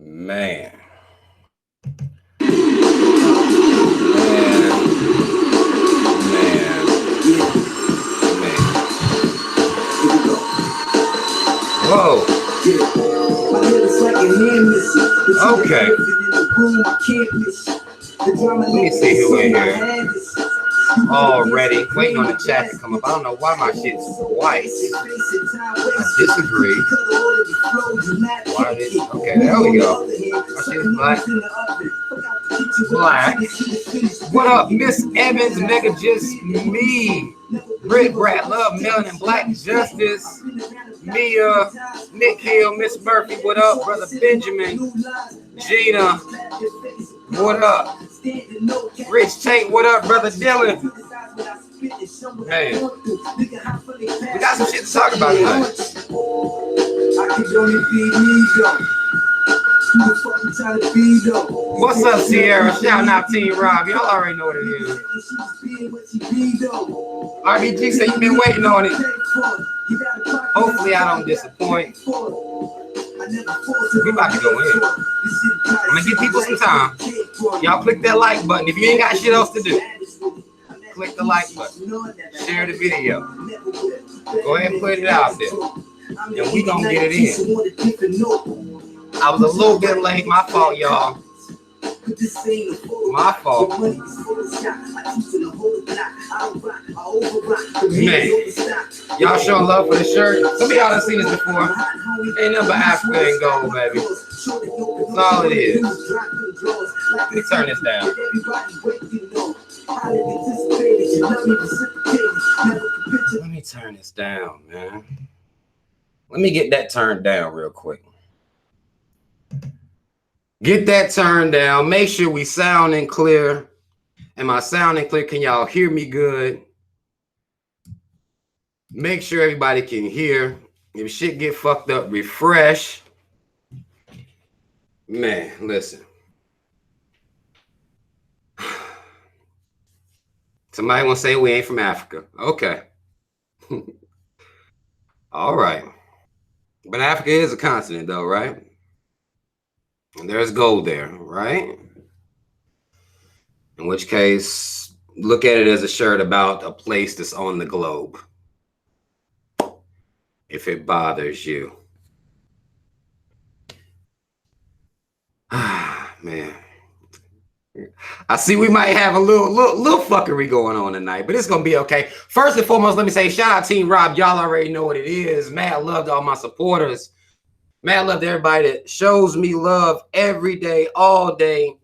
Man. Whoa. Okay. Let me see who in here. Already waiting on the chat to come up. I don't know why my shit's white. I disagree. Why did? Okay, there we go. My shit's black. Black. What up, Miss Evans? Mega just me. Britt Brat Love Melanin Black Justice. Mia, Nick Hill, Miss Murphy. What up, brother Benjamin? Gina. What up? Rich Tate, what up, brother Dylan? Man, we got some shit to talk about tonight. What's up, Sierra? Shout out Team Rob. Y'all already know what it is. RBG said you've been waiting on it. Hopefully I don't disappoint. We about to go in. I'm gonna give people some time. Y'all click that like button. If you ain't got shit else to do, click the like button. Share the video. Go ahead and put it out there. And we gonna get it in. I was a little bit late. My fault, y'all. My fault. Man, y'all showing love for the shirt. Some of y'all done seen this before. Ain't nothing but Africa and gold, baby. That's all it is. Let me turn this down. Let me turn this down, man. Let me get that turned down real quick. Get that turned down. Make sure we sounding clear. Am I sounding clear? Can y'all hear me good? Make sure everybody can hear. If shit get fucked up, refresh. Man, listen. Somebody want to say we ain't from Africa. Okay. All right. But Africa is a continent, though, right? And there's gold there, right? In which case, look at it as a shirt about a place that's on the globe. If it bothers you. Man. I see we might have a little fuckery going on tonight, but it's going to be okay. First and foremost, let me say shout out Team Rob. Y'all already know what it is. Mad love to all my supporters. Mad love to everybody that shows me love every day, all day.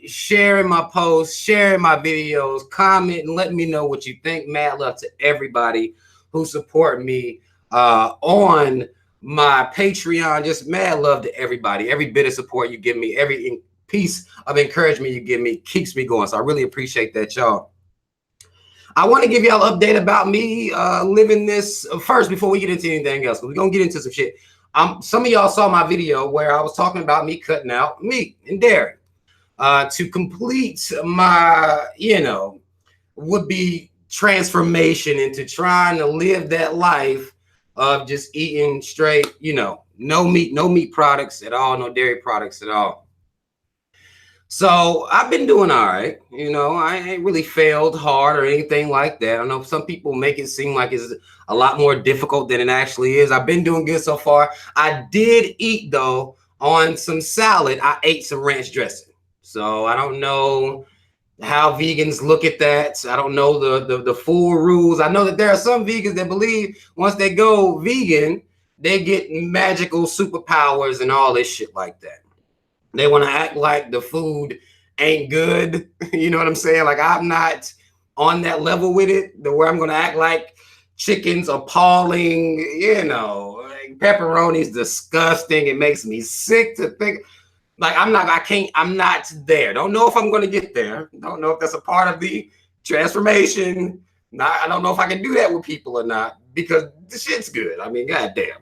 Sharing my posts, sharing my videos, commenting, letting me know what you think. Mad love to everybody who support me on my Patreon. Just mad love to everybody. Every bit of support you give me, every piece of encouragement you give me keeps me going. So I really appreciate that, y'all. I want to give y'all an update about me living this first before we get into anything else. We're going to get into some shit. Some of y'all saw my video where I was talking about me cutting out meat and dairy to complete my, would-be transformation into trying to live that life of just eating straight, no meat products at all, no dairy products at all. So I've been doing all right. I ain't really failed hard or anything like that. I know some people make it seem like it's a lot more difficult than it actually is. I've been doing good so far. I did eat, though, on some salad. I ate some ranch dressing. So I don't know how vegans look at that. I don't know the full rules. I know that there are some vegans that believe once they go vegan, they get magical superpowers and all this shit like that. They want to act like the food ain't good. You know what I'm saying? Like, I'm not on that level with it, where I'm going to act like chicken's appalling, like pepperoni's disgusting. It makes me sick to think. Like, I'm not there. Don't know if I'm going to get there. Don't know if that's a part of the transformation. I don't know if I can do that with people or not, because the shit's good. I mean, goddamn.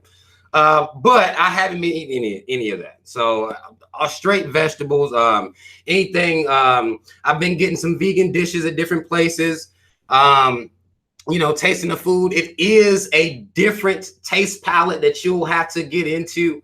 But I haven't been eating any of that. So straight vegetables, anything. I've been getting some vegan dishes at different places. Tasting the food. It is a different taste palette that you'll have to get into.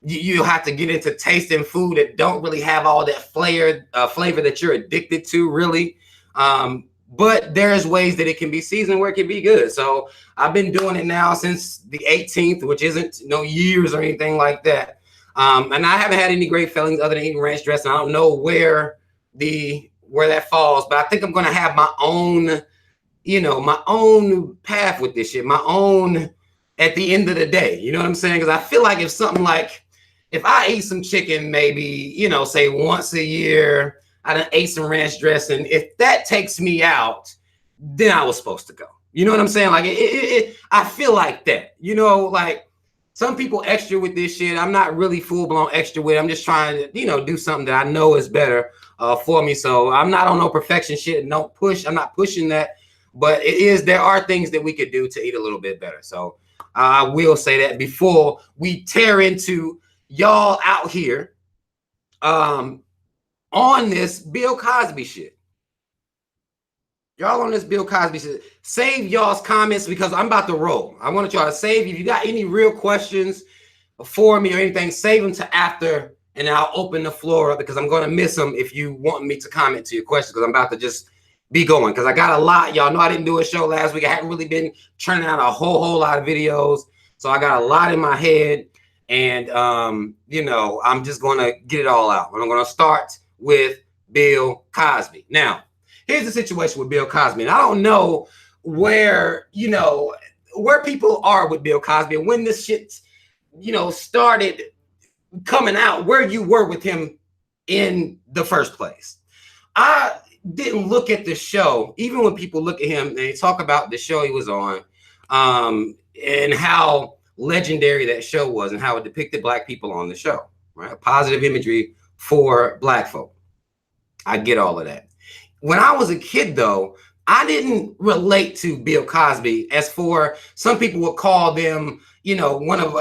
You have to get into tasting food that don't really have all that flavor that you're addicted to, really. But there's ways that it can be seasoned where it can be good. So I've been doing it now since the 18th, which isn't no years or anything like that. And I haven't had any great feelings other than eating ranch dressing. I don't know where that falls, but I think I'm going to have my own, my own path with this shit, my own at the end of the day. You know what I'm saying? Because I feel like if I ate some chicken, maybe, say once a year, I done ate some ranch dressing. If that takes me out, then I was supposed to go. You know what I'm saying? Like I feel like that, like some people extra with this shit. I'm not really full blown extra with it. I'm just trying to, do something that I know is better for me. So I'm not on no perfection shit. Don't push. I'm not pushing that, but there are things that we could do to eat a little bit better. So I will say that before we tear into y'all out here on this Bill Cosby shit. Y'all on this Bill Cosby shit. Save y'all's comments because I'm about to roll. I want y'all to save. If you got any real questions for me or anything, save them to after, and I'll open the floor up because I'm going to miss them if you want me to comment to your questions because I'm about to just be going because I got a lot. Y'all know I didn't do a show last week. I hadn't really been churning out a whole lot of videos. So I got a lot in my head. And, I'm just going to get it all out. And I'm going to start with Bill Cosby. Now, here's the situation with Bill Cosby. And I don't know where people are with Bill Cosby and when this shit, started coming out, where you were with him in the first place. I didn't look at the show, even when people look at him and they talk about the show he was on and how legendary that show was and how it depicted Black people on the show, right? Positive imagery for Black folk. I get all of that. When I was a kid, though, I didn't relate to Bill Cosby as for some people would call them, one of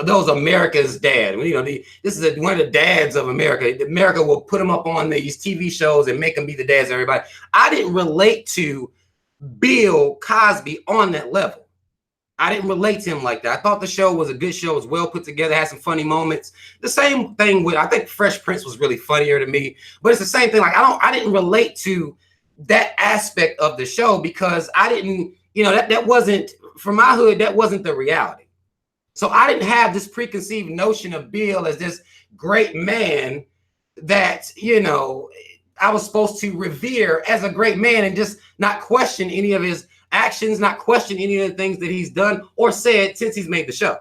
those America's dad. This is one of the dads of America. America will put them up on these TV shows and make them be the dads of everybody. I didn't relate to Bill Cosby on that level. I didn't relate to him like that. I thought the show was a good show. It was well put together, had some funny moments. The same thing with, I think Fresh Prince was really funnier to me, but it's the same thing. Like I didn't relate to that aspect of the show because I didn't, that wasn't, for my hood, that wasn't the reality. So I didn't have this preconceived notion of Bill as this great man that, I was supposed to revere as a great man and just not question any of his actions, not question any of the things that he's done or said since he's made the show.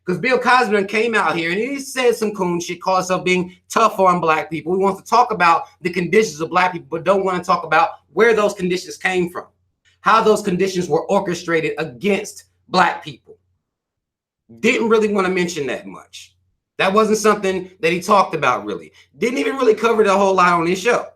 Because Bill Cosby came out here and he said some coon shit, called himself being tough on Black people. He wants to talk about the conditions of Black people, but don't want to talk about where those conditions came from, how those conditions were orchestrated against Black people. Didn't really want to mention that much. That wasn't something that he talked about really. Didn't even really cover the whole lot on his show.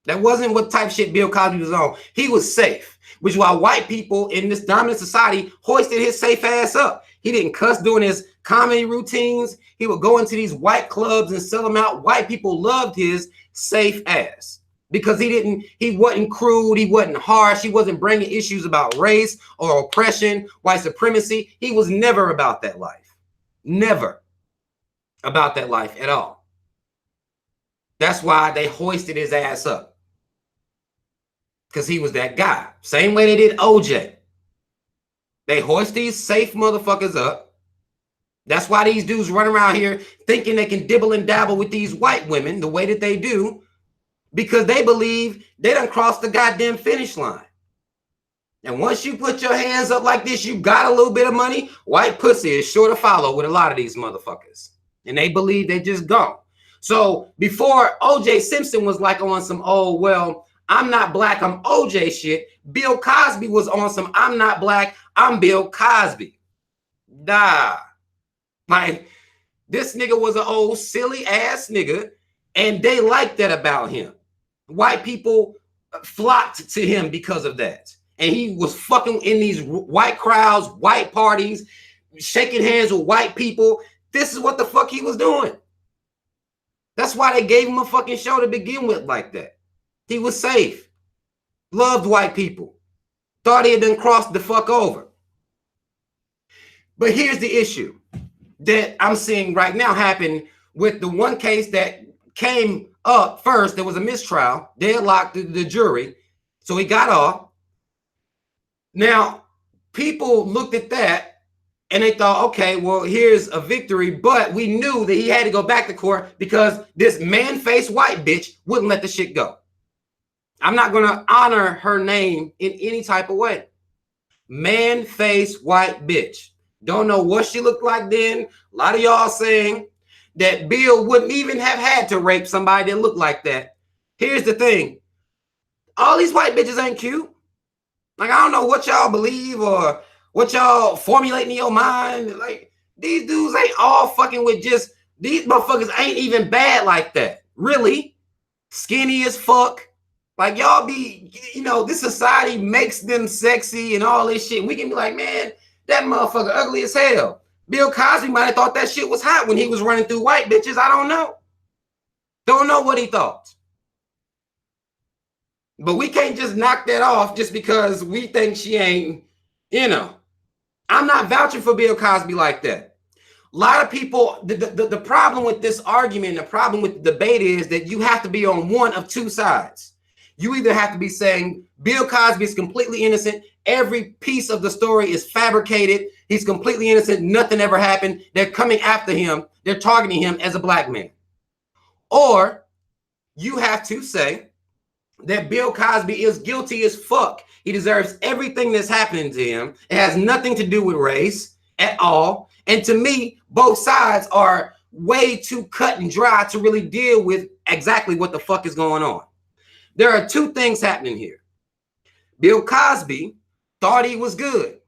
That wasn't what type of shit Bill Cosby was on. He was safe, which is why white people in this dominant society hoisted his safe ass up. He didn't cuss during his comedy routines. He would go into these white clubs and sell them out. White people loved his safe ass because he wasn't crude. He wasn't harsh. He wasn't bringing issues about race or oppression, white supremacy. He was never about that life. Never about that life at all. That's why they hoisted his ass up. Because he was that guy. Same way they did OJ. They hoist these safe motherfuckers up. That's why these dudes run around here thinking they can dibble and dabble with these white women the way that they do. Because they believe they done crossed the goddamn finish line. And once you put your hands up like this, you got a little bit of money. White pussy is sure to follow with a lot of these motherfuckers. And they believe they just gone. So before OJ Simpson was like on some, oh, well, I'm not Black, I'm OJ shit. Bill Cosby was on some, I'm not Black, I'm Bill Cosby. Nah. Like, this nigga was an old silly ass nigga, and they liked that about him. White people flocked to him because of that. And he was fucking in these white crowds, white parties, shaking hands with white people. This is what the fuck he was doing. That's why they gave him a fucking show to begin with like that. He was safe. Loved white people. Thought he had done crossed the fuck over. But here's the issue. that I'm seeing right now happen with the one case that came up first. There was a mistrial, deadlocked the jury, so he got off. Now, people looked at that and they thought, okay, well, here's a victory, but we knew that he had to go back to court because this man-faced white bitch wouldn't let the shit go. I'm not going to honor her name in any type of way. Man-faced white bitch. Don't know what she looked like then. A lot of y'all saying that Bill wouldn't even have had to rape somebody that looked like that. Here's the thing. All these white bitches ain't cute. Like, I don't know what y'all believe or what y'all formulate in your mind. Like, these dudes ain't all fucking with just, these motherfuckers ain't even bad like that. Really? Skinny as fuck. Like, y'all be, you know, this society makes them sexy and all this shit. We can be like, man, that motherfucker ugly as hell. Bill Cosby might have thought that shit was hot when he was running through white bitches. I don't know. Don't know what he thought. But we can't just knock that off just because we think she ain't, you know. I'm not vouching for Bill Cosby like that. A lot of people, the problem with this argument, the problem with the debate is that you have to be on one of two sides. You either have to be saying Bill Cosby is completely innocent. Every piece of the story is fabricated. He's completely innocent. Nothing ever happened. They're coming after him. They're targeting him as a black man. Or you have to say that Bill Cosby is guilty as fuck. He deserves everything that's happening to him. It has nothing to do with race at all. And to me, both sides are way too cut and dry to really deal with exactly what the fuck is going on. There are two things happening here. Bill Cosby thought he was good,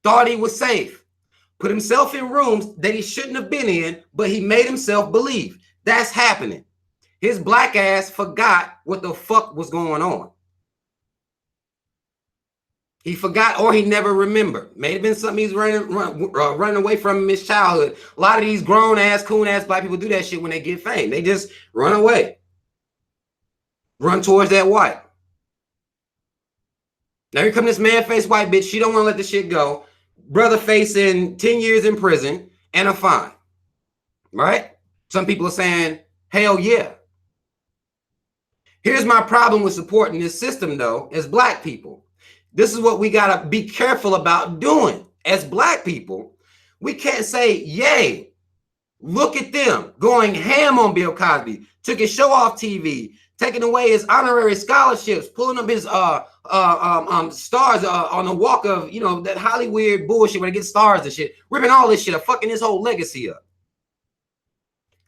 thought he was safe, put himself in rooms that he shouldn't have been in, but he made himself believe. That's happening. His black ass forgot what the fuck was going on. He forgot, or he never remembered. May have been something he's running away from in his childhood. A lot of these grown ass, coon ass black people do that shit when they get fame. They just run away. Run towards that white. Now here come this man-faced white bitch. She don't want to let the shit go. Brother facing 10 years in prison and a fine. Right? Some people are saying, hell yeah. Here's my problem with supporting this system, though, as black people. This is what we got to be careful about doing. As black people, we can't say, yay, look at them going ham on Bill Cosby, took his show off TV, taking away his honorary scholarships, pulling up his stars on the walk of, you know, that Hollywood bullshit where they get stars and shit, ripping all this shit up, fucking his whole legacy up.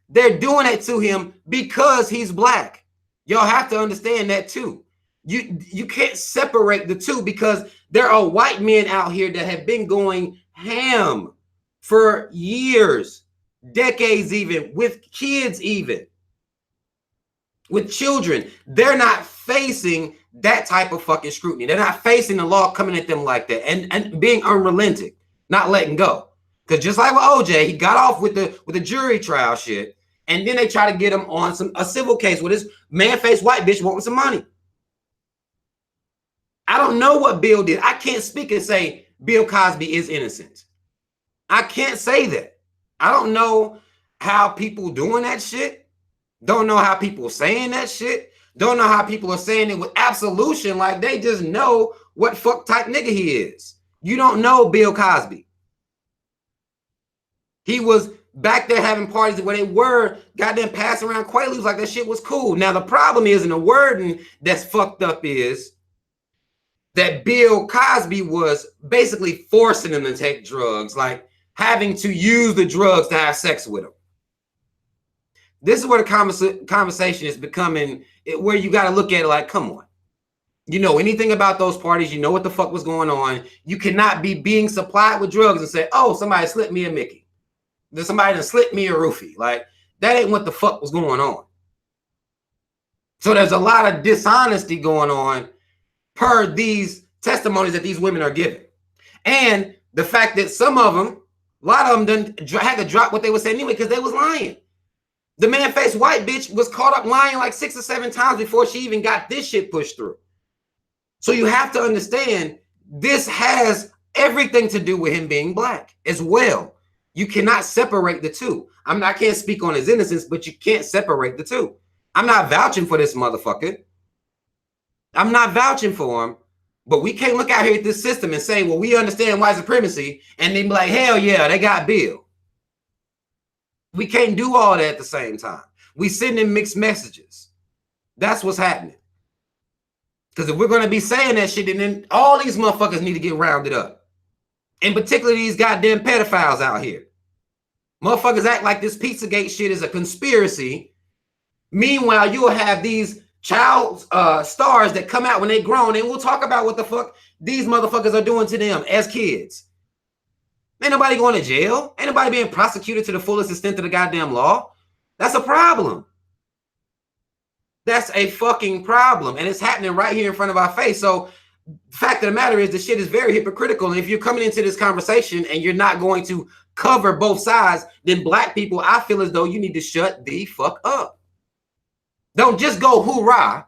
They're doing it to him because he's black. Y'all have to understand that too. You can't separate the two because there are white men out here that have been going ham for years, decades even, with kids even. With children, they're not facing that type of fucking scrutiny. They're not facing the law coming at them like that and being unrelenting, not letting go. Because just like with OJ, he got off with the jury trial shit, and then they try to get him on a civil case with this man-faced white bitch wanting some money. I don't know what Bill did. I can't speak and say Bill Cosby is innocent. I can't say that. I don't know how people doing that shit. Don't know how people are saying that shit. Don't know how people are saying it with absolution, like they just know what fuck type nigga he is. You don't know Bill Cosby. He was back there having parties where they were goddamn passing around Quaaludes like that shit was cool. Now the problem is, and the wording that's fucked up is that Bill Cosby was basically forcing them to take drugs, like having to use the drugs to have sex with them. This is where the conversation is becoming, where you got to look at it like, come on. You know anything about those parties. You know what the fuck was going on. You cannot be being supplied with drugs and say, oh, somebody slipped me a Mickey. There's somebody that slipped me a roofie. Like, that ain't what the fuck was going on. So there's a lot of dishonesty going on per these testimonies that these women are giving. And the fact that some of them, a lot of them had to drop what they were saying anyway because they was lying. The man-faced white bitch was caught up lying like 6 or 7 times before she even got this shit pushed through. So you have to understand this has everything to do with him being black as well. You cannot separate the two. I can't speak on his innocence, but you can't separate the two. I'm not vouching for this motherfucker. I'm not vouching for him, but we can't look out here at this system and say, well, we understand white supremacy, and then be like, hell yeah, they got Bill. We can't do all that at the same time. We sending mixed messages. That's what's happening. Because if we're going to be saying that shit, then all these motherfuckers need to get rounded up. In particular, these goddamn pedophiles out here. Motherfuckers act like this Pizzagate shit is a conspiracy. Meanwhile, you'll have these child stars that come out when they grown, and we'll talk about what the fuck these motherfuckers are doing to them as kids. Ain't nobody going to jail. Ain't nobody being prosecuted to the fullest extent of the goddamn law. That's a problem. That's a fucking problem. And it's happening right here in front of our face. So the fact of the matter is the shit is very hypocritical. And if you're coming into this conversation and you're not going to cover both sides, then black people, I feel as though you need to shut the fuck up. Don't just go hoorah,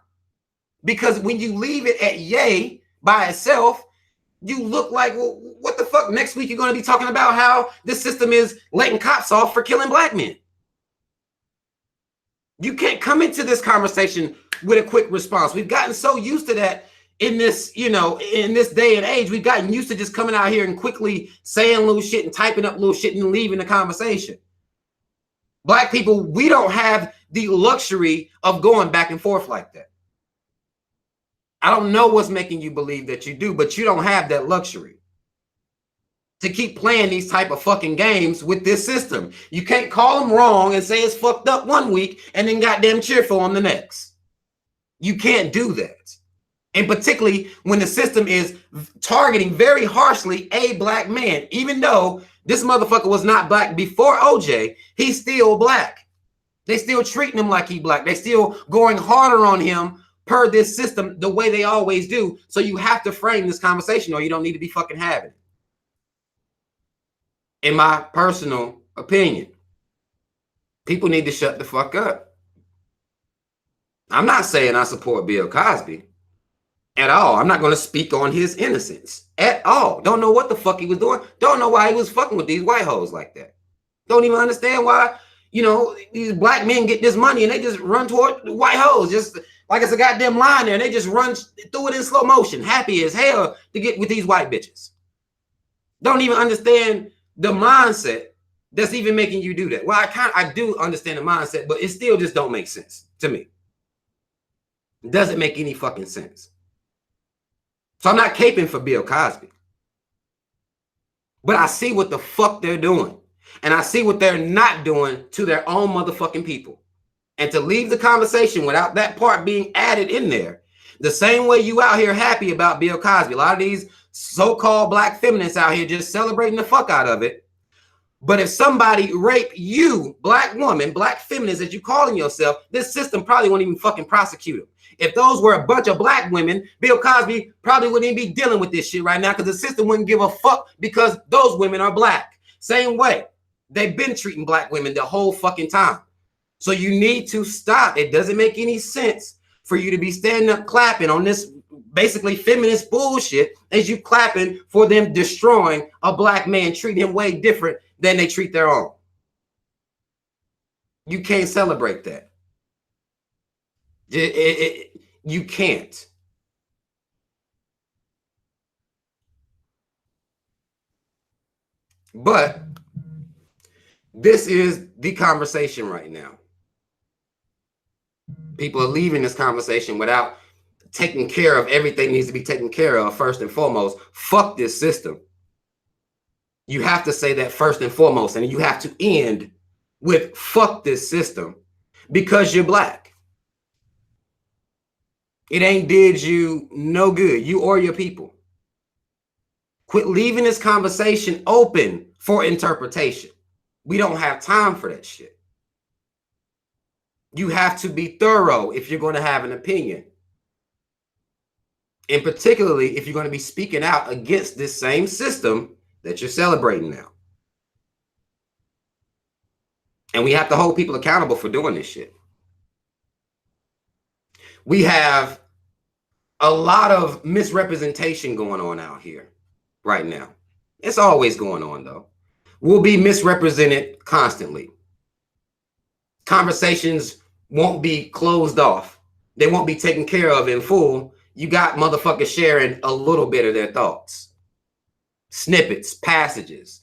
because when you leave it at yay by itself, you look like, well, what the fuck? Next week, you're going to be talking about how this system is letting cops off for killing black men. You can't come into this conversation with a quick response. We've gotten so used to that in this, in this day and age. We've gotten used to just coming out here and quickly saying little shit and typing up little shit and leaving the conversation. Black people, we don't have the luxury of going back and forth like that. I don't know what's making you believe that you do, but you don't have that luxury to keep playing these type of fucking games with this system. You can't call them wrong and say it's fucked up one week and then goddamn cheer for them the next. You can't do that. And particularly when the system is targeting very harshly a black man, even though this motherfucker was not black before OJ, he's still black. They still treating him like he black. They still going harder on him per this system the way they always do. So you have to frame this conversation or you don't need to be fucking having it. In my personal opinion, people need to shut the fuck up. I'm not saying I support Bill Cosby at all. I'm not going to speak on his innocence at all. Don't know what the fuck he was doing. Don't know why he was fucking with these white hoes like that. Don't even understand why, these black men get this money and they just run toward the white hoes, just like it's a goddamn line there, and they just run through it in slow motion, happy as hell to get with these white bitches. Don't even understand the mindset that's even making you do that. Well, I do understand the mindset, but it still just don't make sense to me. It doesn't make any fucking sense. So I'm not caping for Bill Cosby. But I see what the fuck they're doing. And I see what they're not doing to their own motherfucking people. And to leave the conversation without that part being added in there, the same way you out here happy about Bill Cosby. A lot of these so-called black feminists out here just celebrating the fuck out of it. But if somebody raped you, black woman, black feminist that you calling yourself, this system probably won't even fucking prosecute them. If those were a bunch of black women, Bill Cosby probably wouldn't even be dealing with this shit right now because the system wouldn't give a fuck because those women are black. Same way. They've been treating black women the whole fucking time. So you need to stop. It doesn't make any sense for you to be standing up clapping on this basically feminist bullshit as you clapping for them destroying a black man, treating him way different than they treat their own. You can't celebrate that. You can't. But this is the conversation right now. People are leaving this conversation without taking care of everything that needs to be taken care of first and foremost. Fuck this system. You have to say that first and foremost, and you have to end with fuck this system because you're black. It ain't did you no good, you or your people. Quit leaving this conversation open for interpretation. We don't have time for that shit. You have to be thorough if you're going to have an opinion. And particularly if you're going to be speaking out against this same system that you're celebrating now. And we have to hold people accountable for doing this shit. We have a lot of misrepresentation going on out here right now. It's always going on, though. will be misrepresented constantly. Conversations won't be closed off. They won't be taken care of in full. You got motherfuckers sharing a little bit of their thoughts, snippets, passages,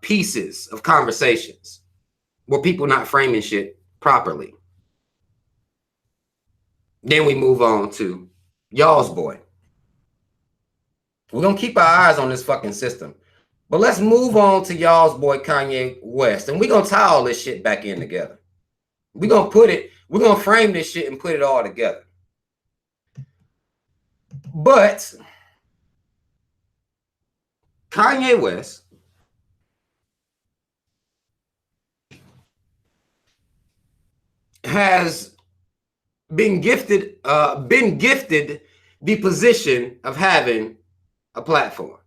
pieces of conversations where people not framing shit properly. Then we move on to y'all's boy. We're going to keep our eyes on this fucking system. But let's move on to y'all's boy Kanye West. And we're going to tie all this shit back in together. We're going to frame this shit and put it all together. But Kanye West has been gifted the position of having a platform.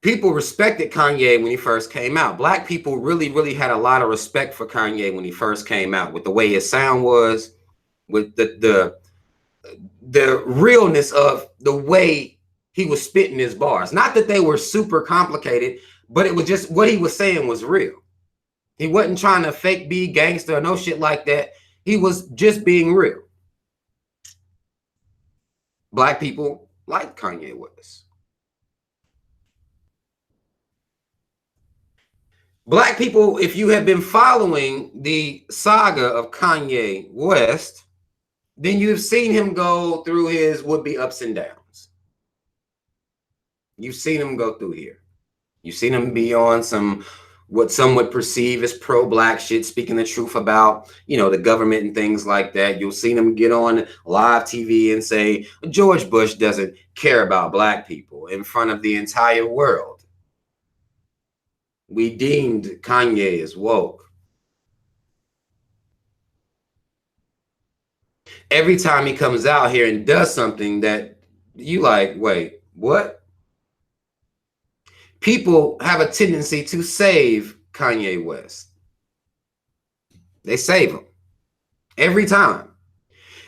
People respected Kanye when he first came out. Black people really had a lot of respect for Kanye when he first came out, with the way his sound was, with the realness of the way he was spitting his bars. Not that they were super complicated, but it was just what he was saying was real. He wasn't trying to fake be gangster or no shit like that. He was just being real. Black people like Kanye West. Black people, if you have been following the saga of Kanye West, then you've seen him go through his would-be ups and downs. You've seen him go through here. You've seen him be on some, what some would perceive as pro-black shit, speaking the truth about, you know, the government and things like that. You'll see him get on live TV and say, George Bush doesn't care about black people in front of the entire world. We deemed Kanye as woke. Every time he comes out here and does something that you like, wait, what? People have a tendency to save Kanye West. They save him. Every time.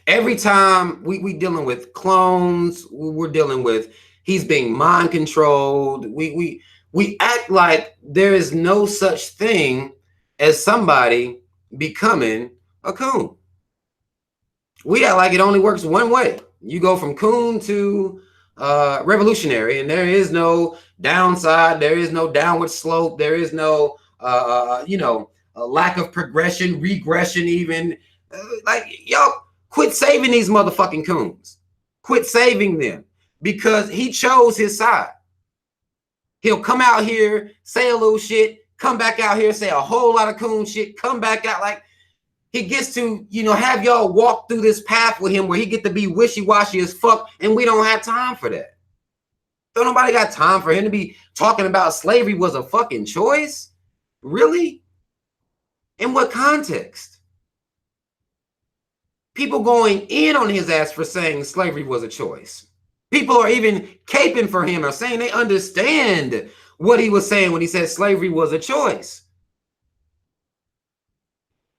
Every time we dealing with clones, we're dealing with he's being mind controlled. We act like there is no such thing as somebody becoming a coon. We act like it only works one way. You go from coon to revolutionary, and there is no downside. There is no downward slope. There is no, a lack of progression, regression even. Like, y'all, quit saving these motherfucking coons. Quit saving them, because he chose his side. He'll come out here, say a little shit, come back out here, say a whole lot of coon shit, come back out. Like, he gets to, have y'all walk through this path with him where he get to be wishy-washy as fuck, and we don't have time for that. Don't nobody got time for him to be talking about slavery was a fucking choice? Really? In what context? People going in on his ass for saying slavery was a choice. People are even caping for him or saying they understand what he was saying when he said slavery was a choice.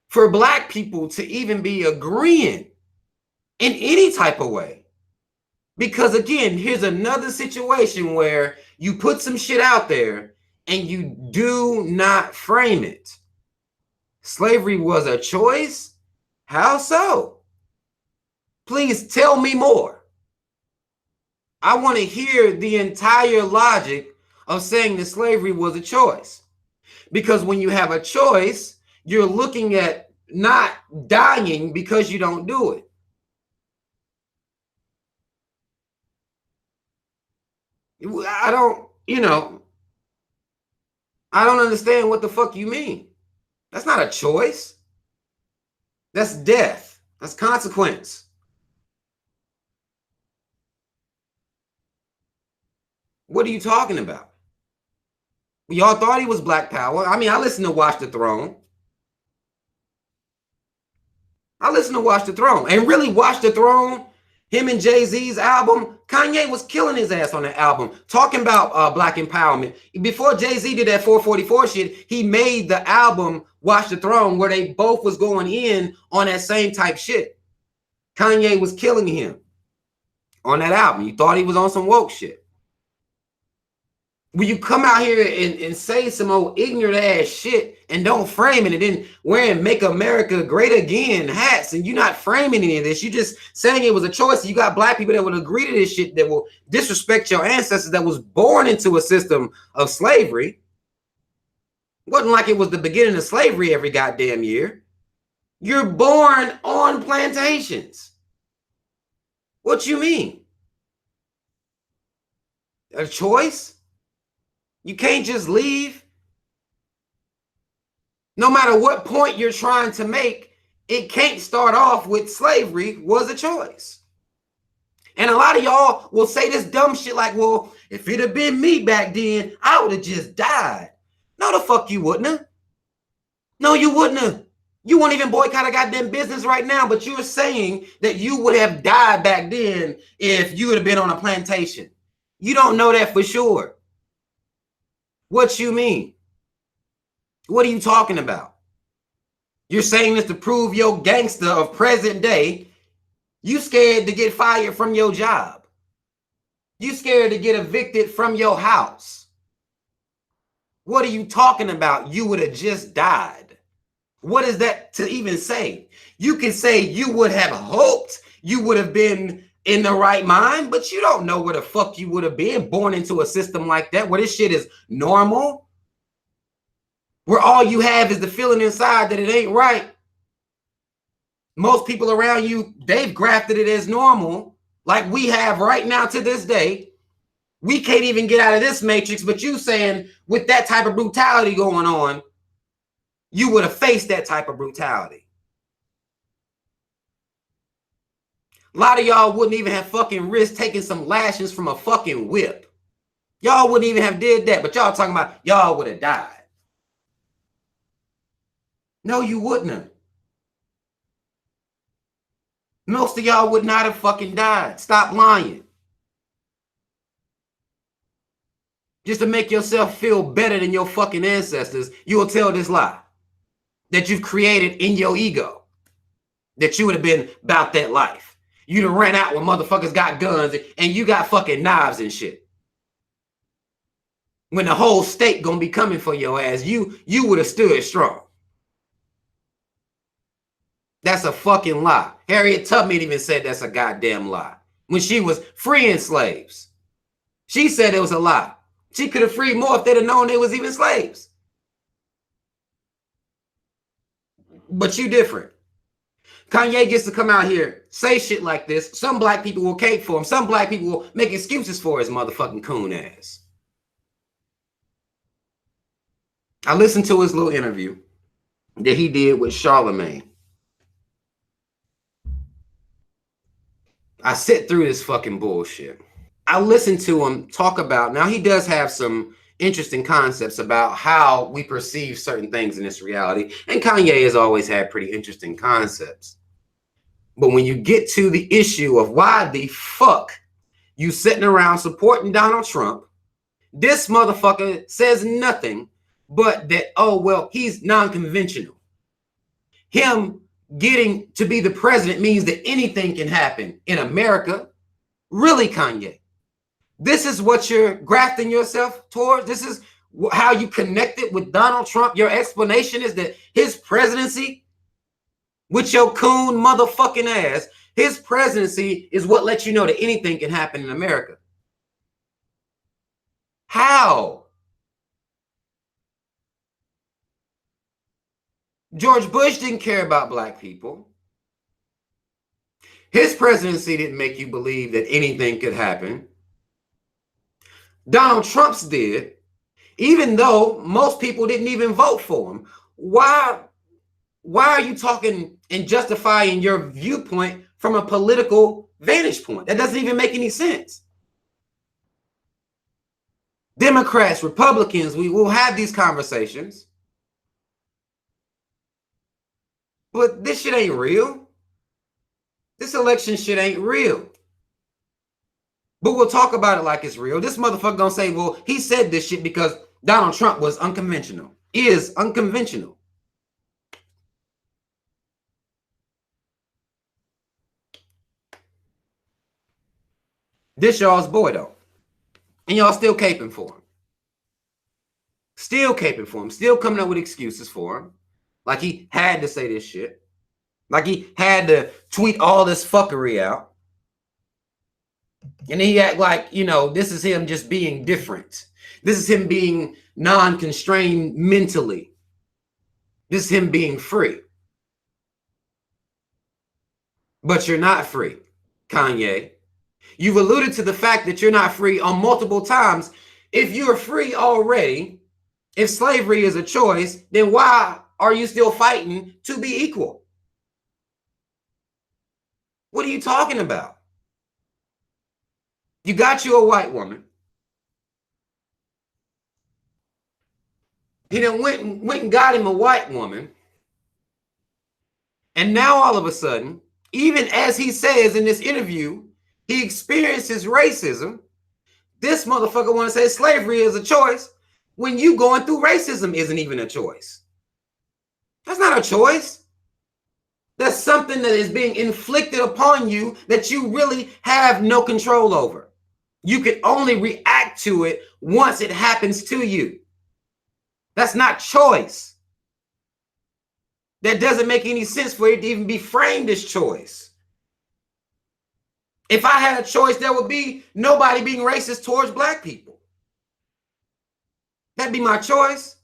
For black people to even be agreeing in any type of way. Because again, here's another situation where you put some shit out there and you do not frame it. Slavery was a choice? How so? Please tell me more. I want to hear the entire logic of saying that slavery was a choice. Because when you have a choice, you're looking at not dying because you don't do it. I don't understand what the fuck you mean. That's not a choice. That's death. That's consequence. What are you talking about? Y'all thought he was Black Power. I mean, I listened to Watch the Throne. And really, Watch the Throne, him and Jay-Z's album, Kanye was killing his ass on that album, talking about black empowerment. Before Jay-Z did that 444 shit, he made the album Watch the Throne where they both was going in on that same type shit. Kanye was killing him on that album. You thought he was on some woke shit. When you come out here and say some old ignorant ass shit and don't frame it, and then wearing "Make America Great Again" hats, and you're not framing any of this, you just saying it was a choice. You got black people that would agree to this shit, that will disrespect your ancestors that was born into a system of slavery. It wasn't like it was the beginning of slavery every goddamn year. You're born on plantations. What you mean? A choice? You can't just leave. No matter what point you're trying to make, it can't start off with slavery was a choice. And a lot of y'all will say this dumb shit like, well, if it had been me back then, I would have just died. No, the fuck you wouldn't have. No, you wouldn't have. You wouldn't even boycott a goddamn business right now, but you're saying that you would have died back then if you would have been on a plantation. You don't know that for sure. What you mean? What are you talking about? You're saying this to prove your gangster of present day. You scared to get fired from your job. You scared to get evicted from your house. What are you talking about? You would have just died. What is that to even say? You can say you would have hoped you would have been in the right mind, but you don't know where the fuck you would have been born into a system like that, where this shit is normal, where all you have is the feeling inside that it ain't right. Most people around you, they've grafted it as normal, like we have right now to this day. We can't even get out of this matrix, but you saying with that type of brutality going on, you would have faced that type of brutality. A lot of y'all wouldn't even have fucking risked taking some lashings from a fucking whip. Y'all wouldn't even have did that, but y'all talking about y'all would have died. No, you wouldn't have. Most of y'all would not have fucking died. Stop lying. Just to make yourself feel better than your fucking ancestors, you will tell this lie that you've created in your ego, that you would have been about that life. You'd have ran out when motherfuckers got guns and you got fucking knives and shit. When the whole state gonna be coming for your ass, you would have stood strong. That's a fucking lie. Harriet Tubman even said that's a goddamn lie when she was freeing slaves. She said it was a lie. She could have freed more if they'd have known they was even slaves. But you different. Kanye gets to come out here, say shit like this. Some black people will cake for him. Some black people will make excuses for his motherfucking coon ass. I listened to his little interview that he did with Charlemagne. I sit through this fucking bullshit. I listened to him talk about, now he does have some interesting concepts about how we perceive certain things in this reality. And Kanye has always had pretty interesting concepts. But when you get to the issue of why the fuck you sitting around supporting Donald Trump, this motherfucker says nothing but that, oh, well, he's non-conventional. Him getting to be the president means that anything can happen in America. Really, Kanye? This is what you're grafting yourself towards? This is how you connected with Donald Trump? Your explanation is that his presidency, with your coon motherfucking ass, his presidency is what lets you know that anything can happen in America. How? George Bush didn't care about black people. His presidency didn't make you believe that anything could happen. Donald Trump's did, even though most people didn't even vote for him. Why are you talking and justifying your viewpoint from a political vantage point? That doesn't even make any sense. Democrats, Republicans, we will have these conversations. But this shit ain't real. This election shit ain't real. But we'll talk about it like it's real. This motherfucker gonna say, well, he said this shit because Donald Trump was unconventional. Is unconventional. This y'all's boy though. And y'all still caping for him. Still caping for him, still coming up with excuses for him. Like he had to say this shit. Like he had to tweet all this fuckery out. And then he act like, you know, this is him just being different. This is him being non-constrained mentally. This is him being free. But you're not free, Kanye. You've alluded to the fact that you're not free on multiple times. If you're free already, if slavery is a choice, then why are you still fighting to be equal? What are you talking about? You got you a white woman. He then went and got him a white woman. And now all of a sudden, even as he says in this interview, he experiences racism. This motherfucker want to say slavery is a choice when you going through racism isn't even a choice. That's not a choice. That's something that is being inflicted upon you that you really have no control over. You can only react to it once it happens to you. That's not choice. That doesn't make any sense for it to even be framed as choice. If I had a choice, there would be nobody being racist towards black people. That'd be my choice.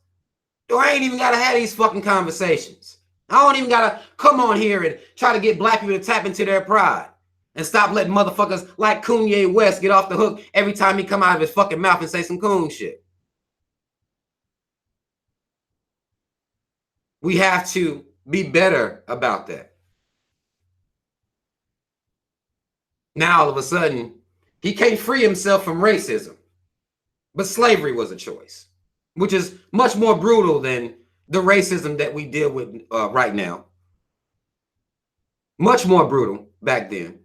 Or I ain't even got to have these fucking conversations. I don't even got to come on here and try to get black people to tap into their pride and stop letting motherfuckers like Kanye West get off the hook every time he come out of his fucking mouth and say some coon shit. We have to be better about that. Now, all of a sudden, he can't free himself from racism. But slavery was a choice, which is much more brutal than the racism that we deal with right now. Much more brutal back then.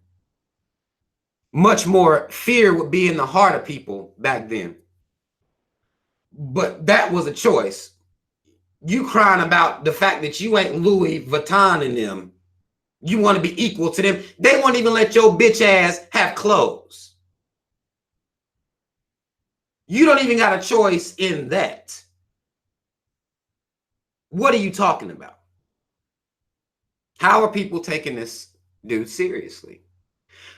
Much more fear would be in the heart of people back then. But that was a choice. You crying about the fact that you ain't Louis Vuitton in them. You want to be equal to them. They won't even let your bitch ass have clothes. You don't even got a choice in that. What are you talking about? How are people taking this dude seriously?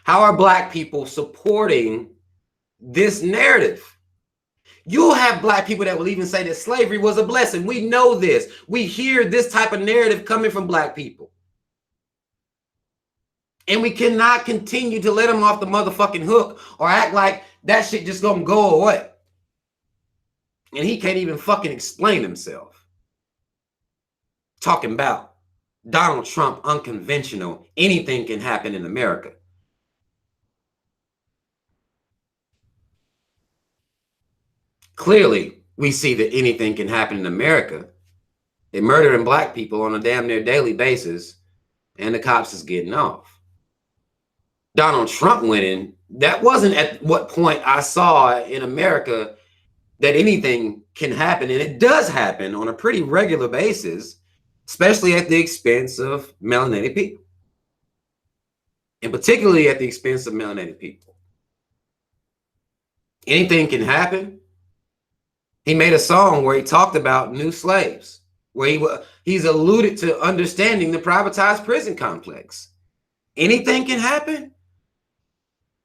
How are black people supporting this narrative? You'll have black people that will even say that slavery was a blessing. We know this. We hear this type of narrative coming from black people. And we cannot continue to let them off the motherfucking hook or act like that shit just gonna go away. And he can't even fucking explain himself. Talking about Donald Trump unconventional. Anything can happen in America. Clearly, we see that anything can happen in America. They're murdering black people on a damn near daily basis, and the cops is getting off. Donald Trump went in. That wasn't at what point I saw in America that anything can happen, and it does happen on a pretty regular basis, especially at the expense of melanated people, and particularly at the expense of melanated people. Anything can happen. He made a song where he talked about new slaves, where he's alluded to understanding the privatized prison complex. Anything can happen.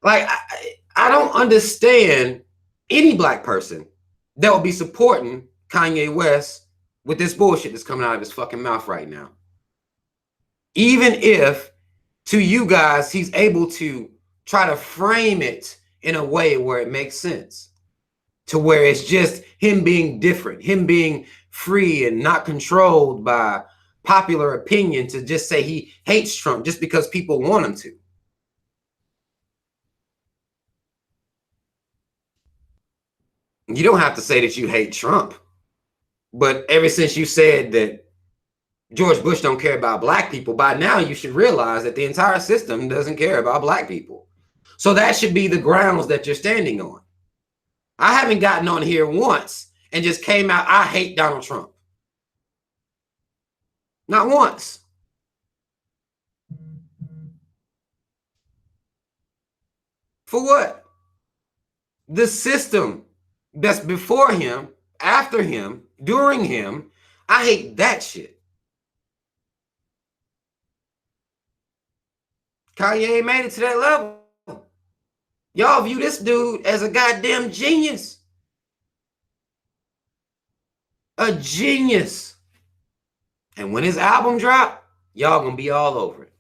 Like, I don't understand any black person that will be supporting Kanye West with this bullshit that's coming out of his fucking mouth right now. Even if, to you guys, he's able to try to frame it in a way where it makes sense. To where it's just him being different, him being free and not controlled by popular opinion to just say he hates Trump just because people want him to. You don't have to say that you hate Trump, but ever since you said that George Bush don't care about black people, by now you should realize that the entire system doesn't care about black people. So that should be the grounds that you're standing on. I haven't gotten on here once and just came out, I hate Donald Trump. Not once. For what? The system that's before him after him, during him. I hate that shit. Kanye made it to that level. Y'all view this dude as a goddamn genius. A genius. And when his album drop, y'all gonna be all over it.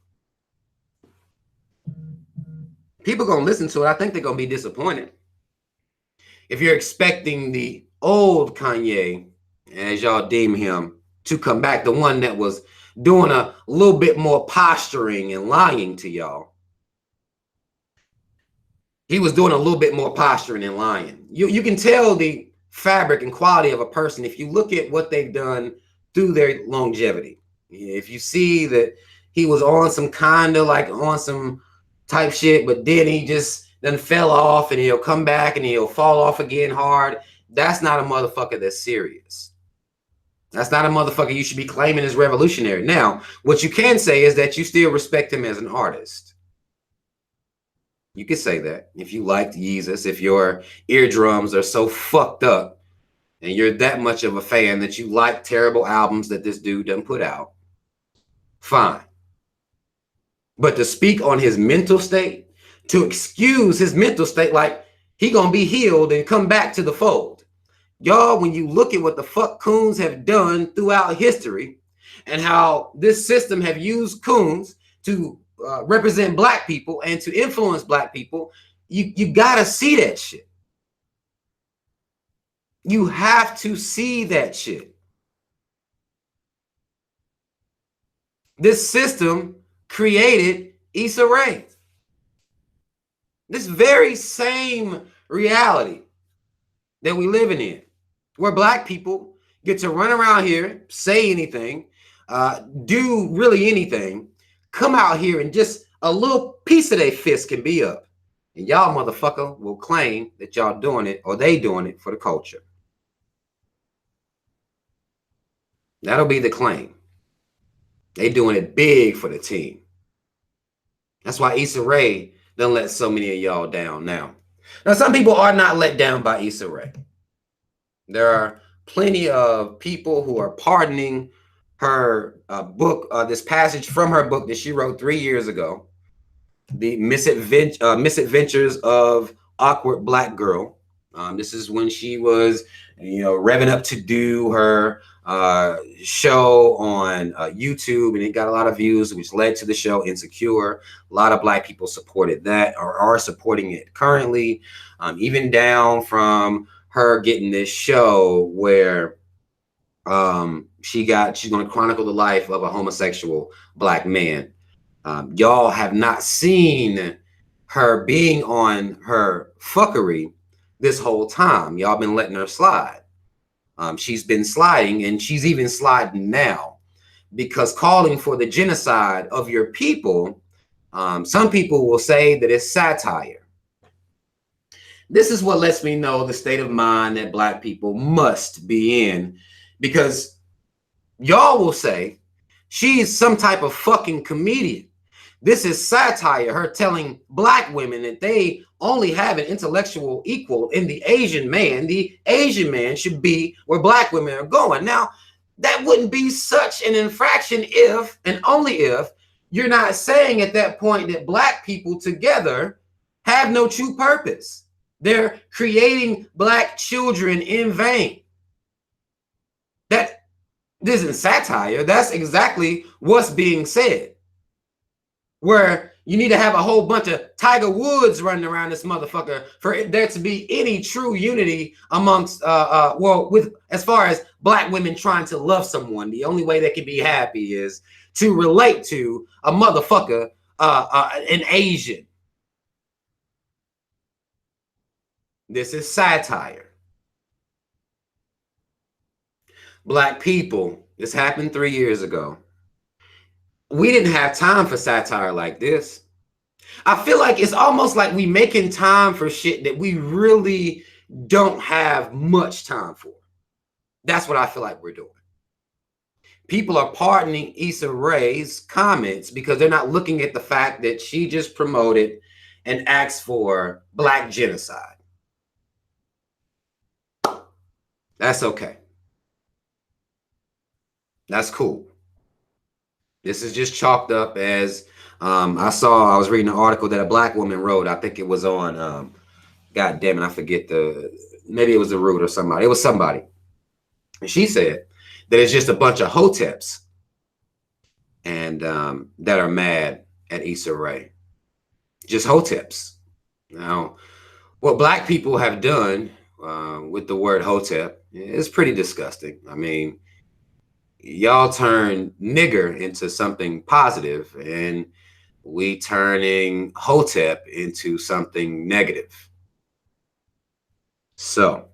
People gonna listen to it. I think they're gonna be disappointed. If you're expecting the old Kanye, as y'all deem him, to come back, the one that was doing a little bit more posturing and lying to y'all. He was doing a little bit more posturing and lying. You can tell the fabric and quality of a person if you look at what they've done through their longevity. If you see that he was on some kind of like on some type shit, but then he just then fell off and he'll come back and he'll fall off again hard. That's not a motherfucker that's serious. That's not a motherfucker you should be claiming as revolutionary. Now, what you can say is that you still respect him as an artist. You could say that if you liked Yeezus, if your eardrums are so fucked up and you're that much of a fan that you like terrible albums that this dude done put out, fine. But to speak on his mental state, to excuse his mental state like he gonna be healed and come back to the fold. Y'all, when you look at what the fuck coons have done throughout history and how this system have used coons to represent black people and to influence black people, you gotta see that shit. You have to see that shit. This system created Issa Rae. This very same reality that we living in, where black people get to run around here, say anything, do really anything, come out here and just a little piece of their fist can be up. And y'all motherfucker will claim that y'all doing it or they doing it for the culture. That'll be the claim. They doing it big for the team. That's why Issa Rae done let so many of y'all down now. Now, some people are not let down by Issa Rae. There are plenty of people who are pardoning her book, this passage from her book that she wrote 3 years ago, The Misadventures of Awkward Black Girl. This is when she was, revving up to do her show on YouTube, and it got a lot of views, which led to the show Insecure. A lot of black people supported that or are supporting it currently, even down from her getting this show where she's going to chronicle the life of a homosexual black man. Y'all have not seen her being on her fuckery this whole time. Y'all been letting her slide. She's been sliding, and she's even sliding now, because calling for the genocide of your people, some people will say that it's satire. This is what lets me know the state of mind that black people must be in, because y'all will say she's some type of fucking comedian. This is satire, her telling black women that they only have an intellectual equal in the Asian man. The Asian man should be where black women are going. Now, that wouldn't be such an infraction if, and only if, you're not saying at that point that black people together have no true purpose. They're creating black children in vain. That isn't satire. That's exactly what's being said. Where you need to have a whole bunch of Tiger Woods running around this motherfucker for there to be any true unity amongst, with as far as black women trying to love someone. The only way they can be happy is to relate to a motherfucker, an Asian. This is satire. Black people, this happened 3 years ago. We didn't have time for satire like this. I feel like it's almost like we making time for shit that we really don't have much time for. That's what I feel like we're doing. People are pardoning Issa Rae's comments because they're not looking at the fact that she just promoted and asked for black genocide. That's okay. That's cool. This is just chalked up as I was reading an article that a black woman wrote. I think it was on God damn it, I forget maybe it was the Root or somebody. It was somebody. And she said that it's just a bunch of hoteps and that are mad at Issa Rae. Just hoteps. Now, what black people have done with the word hotep is pretty disgusting. I mean, y'all turn nigger into something positive, and we turning hotep into something negative. So,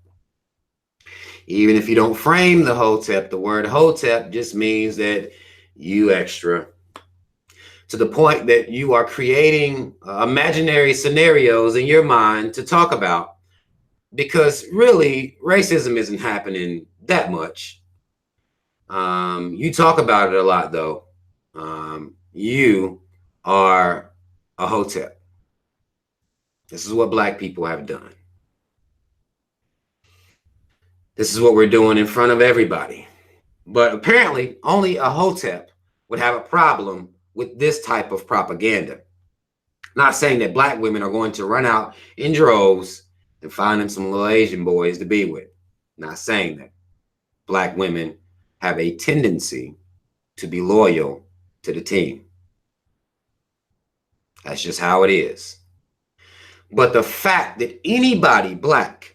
even if you don't frame the hotep, the word hotep just means that you extra, to the point that you are creating imaginary scenarios in your mind to talk about, because really racism isn't happening that much. You talk about it a lot though. You are a hotep. This is what black people have done. This is what we're doing in front of everybody. But apparently, only a hotep would have a problem with this type of propaganda. Not saying that black women are going to run out in droves and find them some little Asian boys to be with. Not saying that. Black women have a tendency to be loyal to the team. That's just how it is. But the fact that anybody black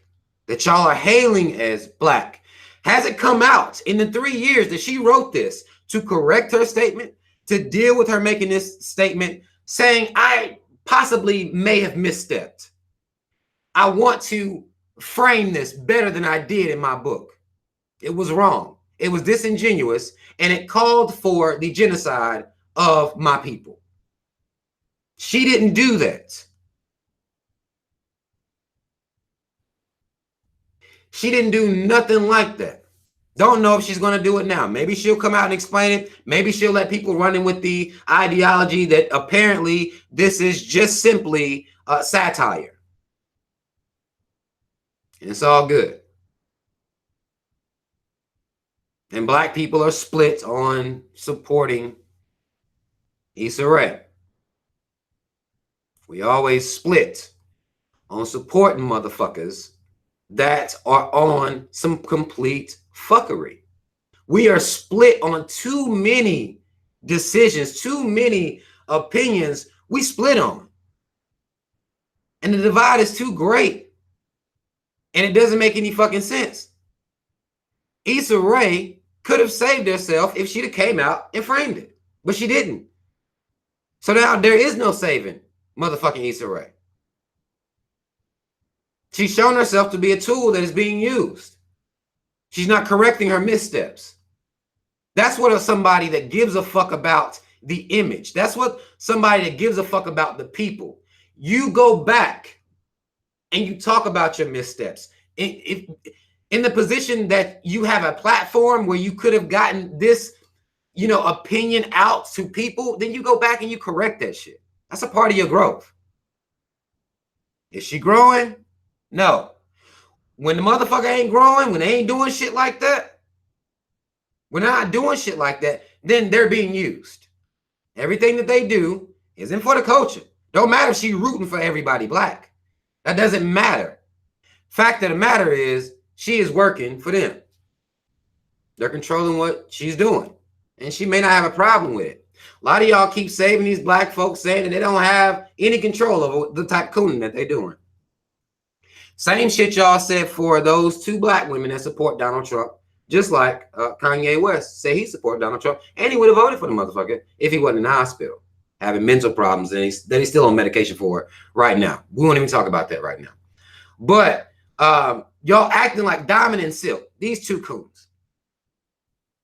that y'all are hailing as black hasn't come out in the 3 years that she wrote this to correct her statement, to deal with her making this statement, saying, I possibly may have misstepped. I want to frame this better than I did in my book. It was wrong. It was disingenuous, and it called for the genocide of my people. She didn't do that. She didn't do nothing like that. Don't know if she's going to do it now. Maybe she'll come out and explain it. Maybe she'll let people run in with the ideology that apparently this is just simply satire. And it's all good. And black people are split on supporting Issa Rae. We always split on supporting motherfuckers that are on some complete fuckery. We are split on too many decisions, too many opinions we split on. And the divide is too great. And it doesn't make any fucking sense. Issa Rae could have saved herself if she'd have came out and framed it. But she didn't. So now there is no saving motherfucking Issa Rae. She's shown herself to be a tool that is being used. She's not correcting her missteps. That's what somebody that gives a fuck about the image. That's what somebody that gives a fuck about the people. You go back and you talk about your missteps. In the position that you have a platform where you could have gotten this, opinion out to people, then you go back and you correct that shit. That's a part of your growth. Is she growing? No. When the motherfucker ain't growing, when they ain't doing shit like that, when they're not doing shit like that, then they're being used. Everything that they do isn't for the culture. Don't matter if she's rooting for everybody black. That doesn't matter. Fact of the matter is, she is working for them. They're controlling what she's doing. And she may not have a problem with it. A lot of y'all keep saving these black folks, saying that they don't have any control over the type of cooning that they're doing. Same shit y'all said for those 2 black women that support Donald Trump. Just like Kanye West said he supported Donald Trump, and he would have voted for the motherfucker if he wasn't in the hospital having mental problems and he's still on medication for it right now. We won't even talk about that right now. But y'all acting like Diamond and Silk, these 2 coons.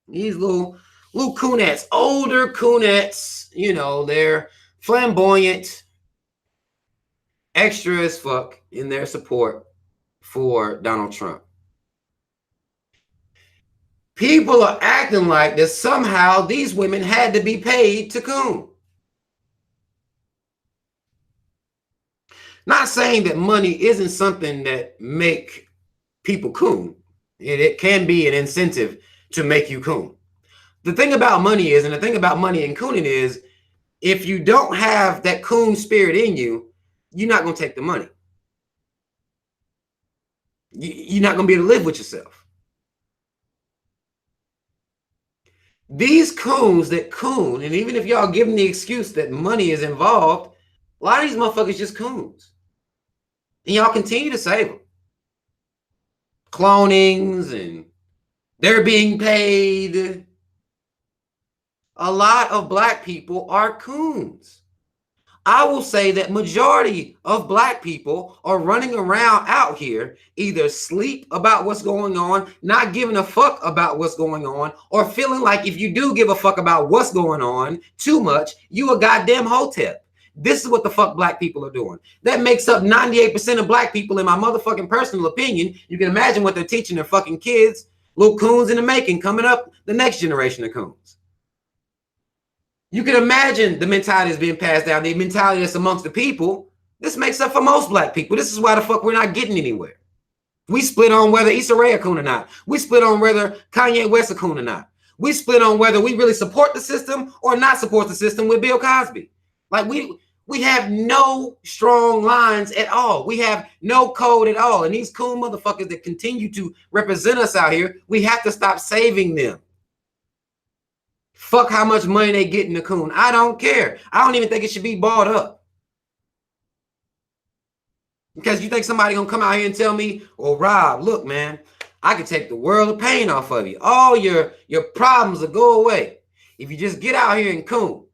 These little coonettes, older coonettes, they're flamboyant, extra as fuck in their support for Donald Trump. People are acting like that somehow these women had to be paid to coon. Not saying that money isn't something that make people coon. It can be an incentive to make you coon. The thing about money is, and the thing about money and cooning is, if you don't have that coon spirit in you, you're not going to take the money. You're not going to be able to live with yourself. These coons that coon, and even if y'all give them the excuse that money is involved, a lot of these motherfuckers just coons. And y'all continue to save them. Clonings, and they're being paid. A lot of black people are coons. I will say that majority of black people are running around out here, either sleep about what's going on, not giving a fuck about what's going on, or feeling like if you do give a fuck about what's going on too much, you a goddamn hotep. This is what the fuck black people are doing. That makes up 98% of black people, in my motherfucking personal opinion. You can imagine what they're teaching their fucking kids. Little coons in the making, coming up, the next generation of coons. You can imagine the mentality is being passed down, the mentality that's amongst the people. This makes up for most black people. This is why the fuck we're not getting anywhere. We split on whether Issa Rae a coon or not. We split on whether Kanye West a coon or not. We split on whether we really support the system or not support the system with Bill Cosby. Like we have no strong lines at all. We have no code at all. And these coon motherfuckers that continue to represent us out here, we have to stop saving them. Fuck how much money they get in the coon. I don't care. I don't even think it should be bought up. Because you think somebody gonna come out here and tell me, well, Rob, look, man, I can take the world of pain off of you. All your problems will go away if you just get out here and coon.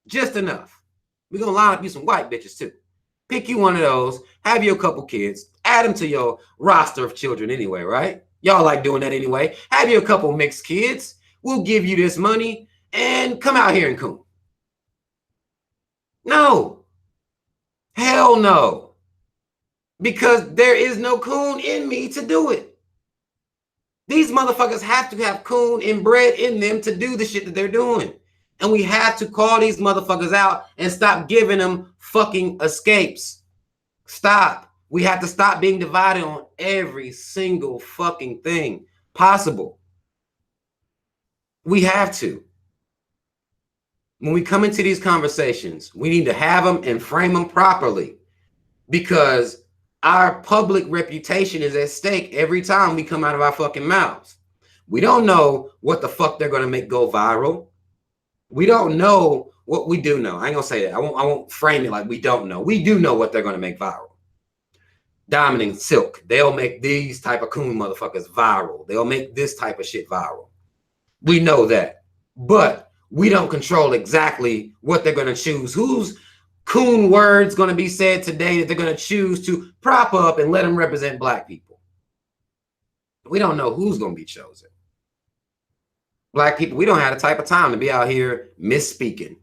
Just enough. We're gonna line up you some white bitches too. Pick you one of those, have you a couple kids, add them to your roster of children anyway, right? Y'all like doing that anyway. Have you a couple mixed kids. We'll give you this money and come out here and coon. No. Hell no. Because there is no coon in me to do it. These motherfuckers have to have coon inbred in them to do the shit that they're doing. And we have to call these motherfuckers out and stop giving them fucking escapes. Stop. We have to stop being divided on every single fucking thing possible. We have to. When we come into these conversations, we need to have them and frame them properly, because our public reputation is at stake every time we come out of our fucking mouths. We don't know what the fuck they're going to make go viral. We don't know what we do know. I ain't going to say that. I won't frame it like we don't know. We do know what they're going to make viral. Diamond and Silk, they'll make these type of coon motherfuckers viral. They'll make this type of shit viral. We know that. But we don't control exactly what they're going to choose. Whose coon words going to be said today that they're going to choose to prop up and let them represent black people. We don't know who's going to be chosen. Black people, we don't have the type of time to be out here misspeaking,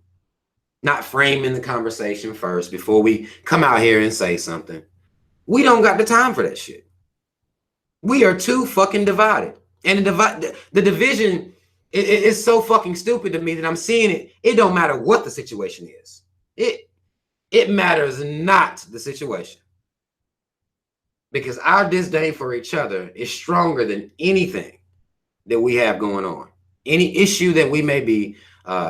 not framing the conversation first before we come out here and say something. We don't got the time for that shit. We are too fucking divided. And the division is so fucking stupid to me that I'm seeing it. It don't matter what the situation is. It matters not the situation. Because our disdain for each other is stronger than anything that we have going on. Any issue that we may be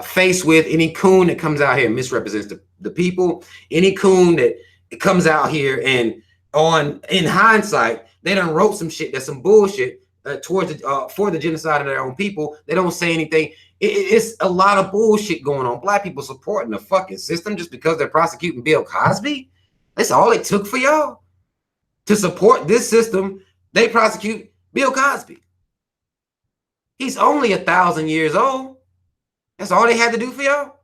faced with, any coon that comes out here and misrepresents the people, any coon that comes out here and in hindsight, they done wrote some shit that's some bullshit for the genocide of their own people. They don't say anything. It's a lot of bullshit going on. Black people supporting the fucking system just because they're prosecuting Bill Cosby. That's all it took for y'all to support this system. They prosecute Bill Cosby. He's only 1,000 years old. That's all they had to do for y'all.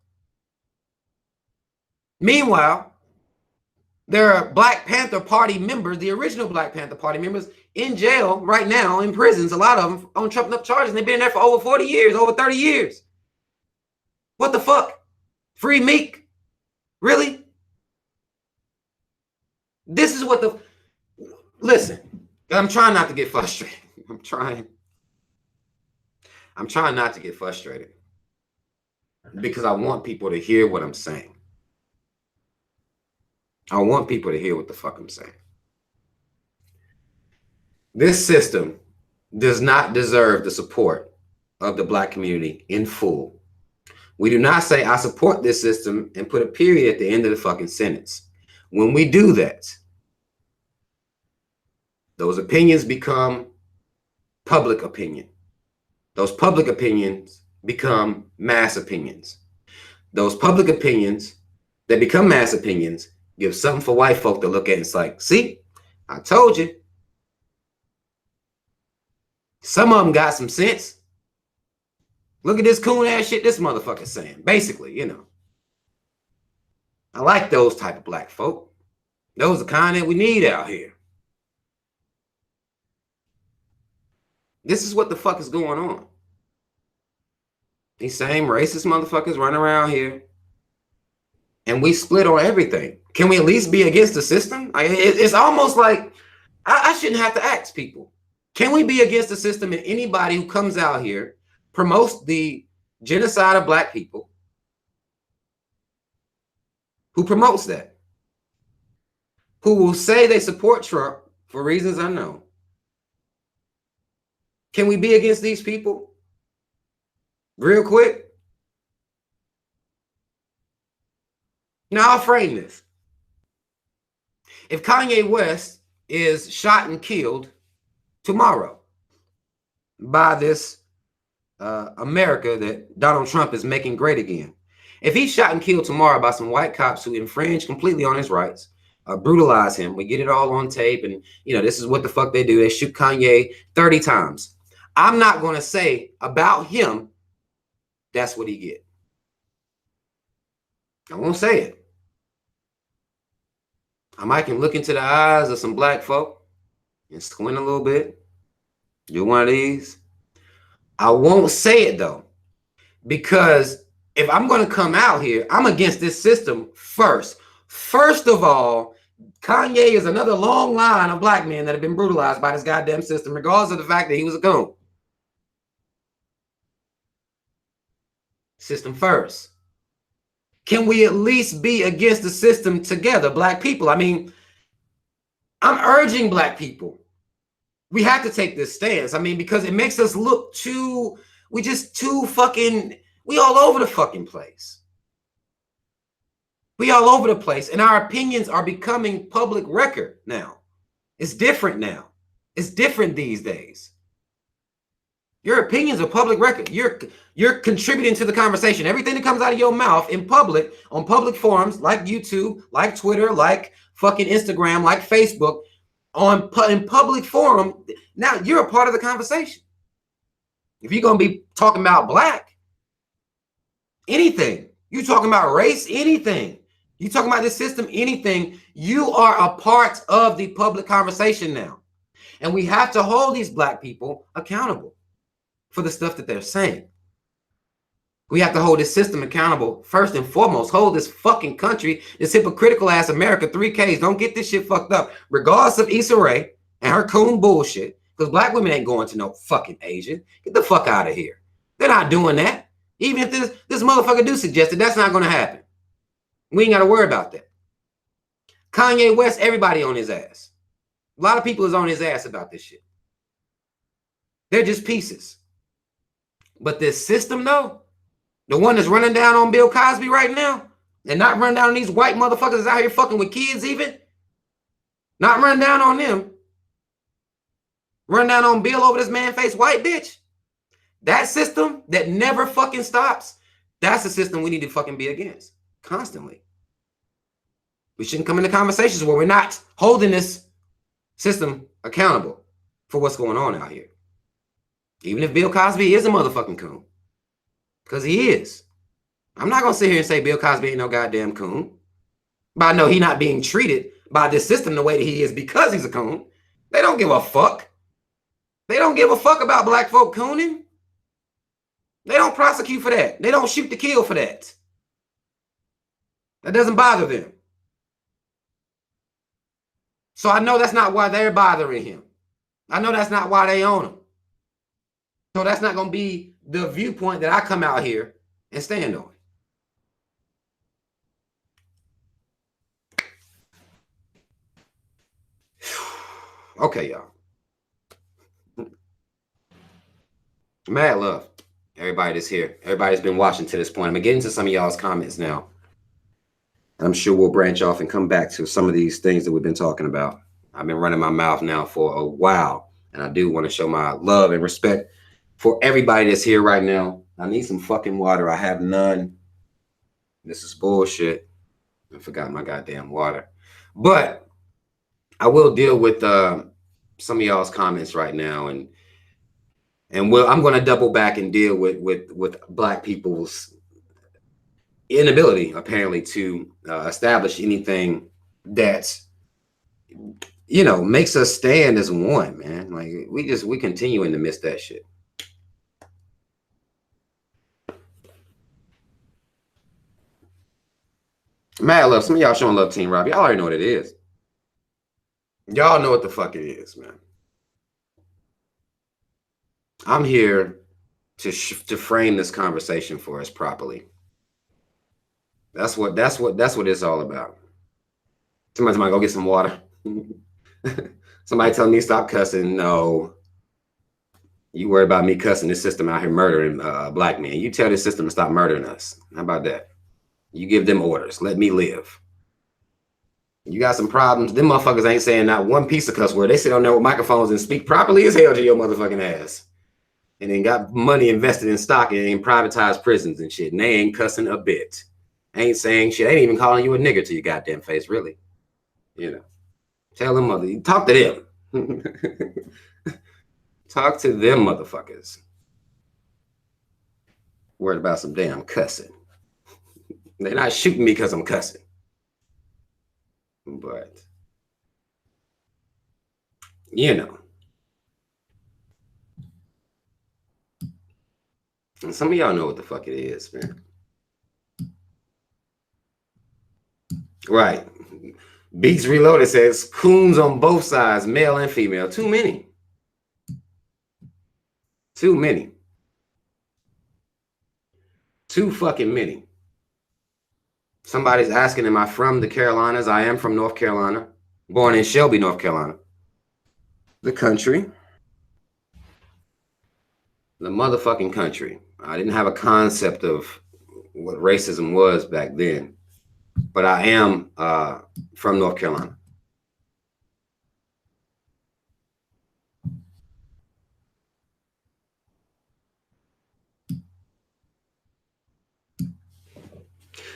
Meanwhile, there are Black Panther Party members, the original Black Panther Party members, in jail right now, in prisons, a lot of them on trumped up charges. And they've been there for over 40 years, over 30 years. What the fuck? Free Meek? Really? This is what the... Listen, I'm trying not to get frustrated. I'm trying not to get frustrated because I want people to hear what I'm saying. I want people to hear what the fuck I'm saying. This system does not deserve the support of the Black community in full. We do not say, I support this system and put a period at the end of the fucking sentence. When we do that, those opinions become public opinion. Those public opinions become mass opinions. Those public opinions that become mass opinions give something for white folk to look at. It's like, see, I told you. Some of them got some sense. Look at this coon ass shit this motherfucker's saying. Basically, you know. I like those type of black folk. Those are the kind that we need out here. This is what the fuck is going on. These same racist motherfuckers run around here and we split on everything. Can we at least be against the system? It's almost like I shouldn't have to ask people. Can we be against the system and anybody who comes out here promotes the genocide of black people, who promotes that, who will say they support Trump for reasons unknown? Can we be against these people? Real quick. Now I'll frame this. If Kanye West is shot and killed tomorrow by this America that Donald Trump is making great again, if he's shot and killed tomorrow by some white cops who infringe completely on his rights, brutalize him, we get it all on tape, and you know, this is what the fuck they do. They shoot Kanye 30 times. I'm not going to say about him, that's what he get. I won't say it. I might can look into the eyes of some black folk and squint a little bit, do one of these. I won't say it though, because if I'm going to come out here, I'm against this system first. First of all, Kanye is another long line of black men that have been brutalized by this goddamn system, regardless of the fact that he was a goon. System first. Can we at least be against the system together, black people? I mean, I'm urging black people. We have to take this stance. I mean, because it makes us look too, we all over the fucking place. We all over the place. And our opinions are becoming public record now. It's different now. It's different these days. Your opinions are public record. You're contributing to the conversation. Everything that comes out of your mouth in public, on public forums like YouTube, like Twitter, like fucking Instagram, like Facebook, in public forum, now you're a part of the conversation. If you're going to be talking about black, anything, you talking about race, anything, you talking about this system, anything, you are a part of the public conversation now. And we have to hold these black people accountable for the stuff that they're saying. We have to hold this system accountable first and foremost. Hold this fucking country, this hypocritical ass America, 3Ks. Don't get this shit fucked up. Regardless of Issa Rae and her coon bullshit, because black women ain't going to no fucking Asian. Get the fuck out of here. They're not doing that. Even if this motherfucker do suggest it, that's not going to happen. We ain't got to worry about that. Kanye West, everybody on his ass. A lot of people is on his ass about this shit. They're just pieces. But this system, though, the one that's running down on Bill Cosby right now, and not running down on these white motherfuckers that's out here fucking with kids even, not running down on them, run down on Bill over this man-faced white bitch. That system that never fucking stops, that's the system we need to fucking be against constantly. We shouldn't come into conversations where we're not holding this system accountable for what's going on out here. Even if Bill Cosby is a motherfucking coon. Because he is. I'm not going to sit here and say Bill Cosby ain't no goddamn coon. But I know he not being treated by this system the way that he is because he's a coon. They don't give a fuck. They don't give a fuck about black folk cooning. They don't prosecute for that. They don't shoot to kill for that. That doesn't bother them. So I know that's not why they're bothering him. I know that's not why they own him. So that's not going to be the viewpoint that I come out here and stand on. Okay, y'all. Mad love. Everybody that's here. Everybody's been watching to this point. I'm gonna get into some of y'all's comments now. I'm sure we'll branch off and come back to some of these things that we've been talking about. I've been running my mouth now for a while, and I do want to show my love and respect for everybody that's here right now. I need some fucking water. I have none. This is bullshit. I forgot my goddamn water. But I will deal with some of y'all's comments right now, and I'm going to double back and deal with Black people's inability, apparently, to establish anything that makes us stand as one, man. Like we continuing to miss that shit. Mad love. Some of y'all showing love, Team Rob. Y'all already know what it is. Y'all know what the fuck it is, man. I'm here to frame this conversation for us properly. That's what it's all about. Somebody might go get some water. Somebody tell me stop cussing. No. You worry about me cussing this system out here murdering Black men. You tell this system to stop murdering us. How about that? You give them orders. Let me live. You got some problems. Them motherfuckers ain't saying not one piece of cuss word. They sit on there with microphones and speak properly as hell to your motherfucking ass. And then got money invested in stock and in privatized prisons and shit. And they ain't cussing a bit. Ain't saying shit. Ain't even calling you a nigger to your goddamn face, really. Tell them mother. Talk to them. Talk to them motherfuckers. Worried about some damn cussing. They're not shooting me because I'm cussing. But, and some of y'all know what the fuck it is, man. Right. Beats Reloaded says, coons on both sides, male and female. Too many. Too many. Too fucking many. Somebody's asking, am I from the Carolinas? I am from North Carolina. Born in Shelby, North Carolina. The country. The motherfucking country. I didn't have a concept of what racism was back then. But I am from North Carolina.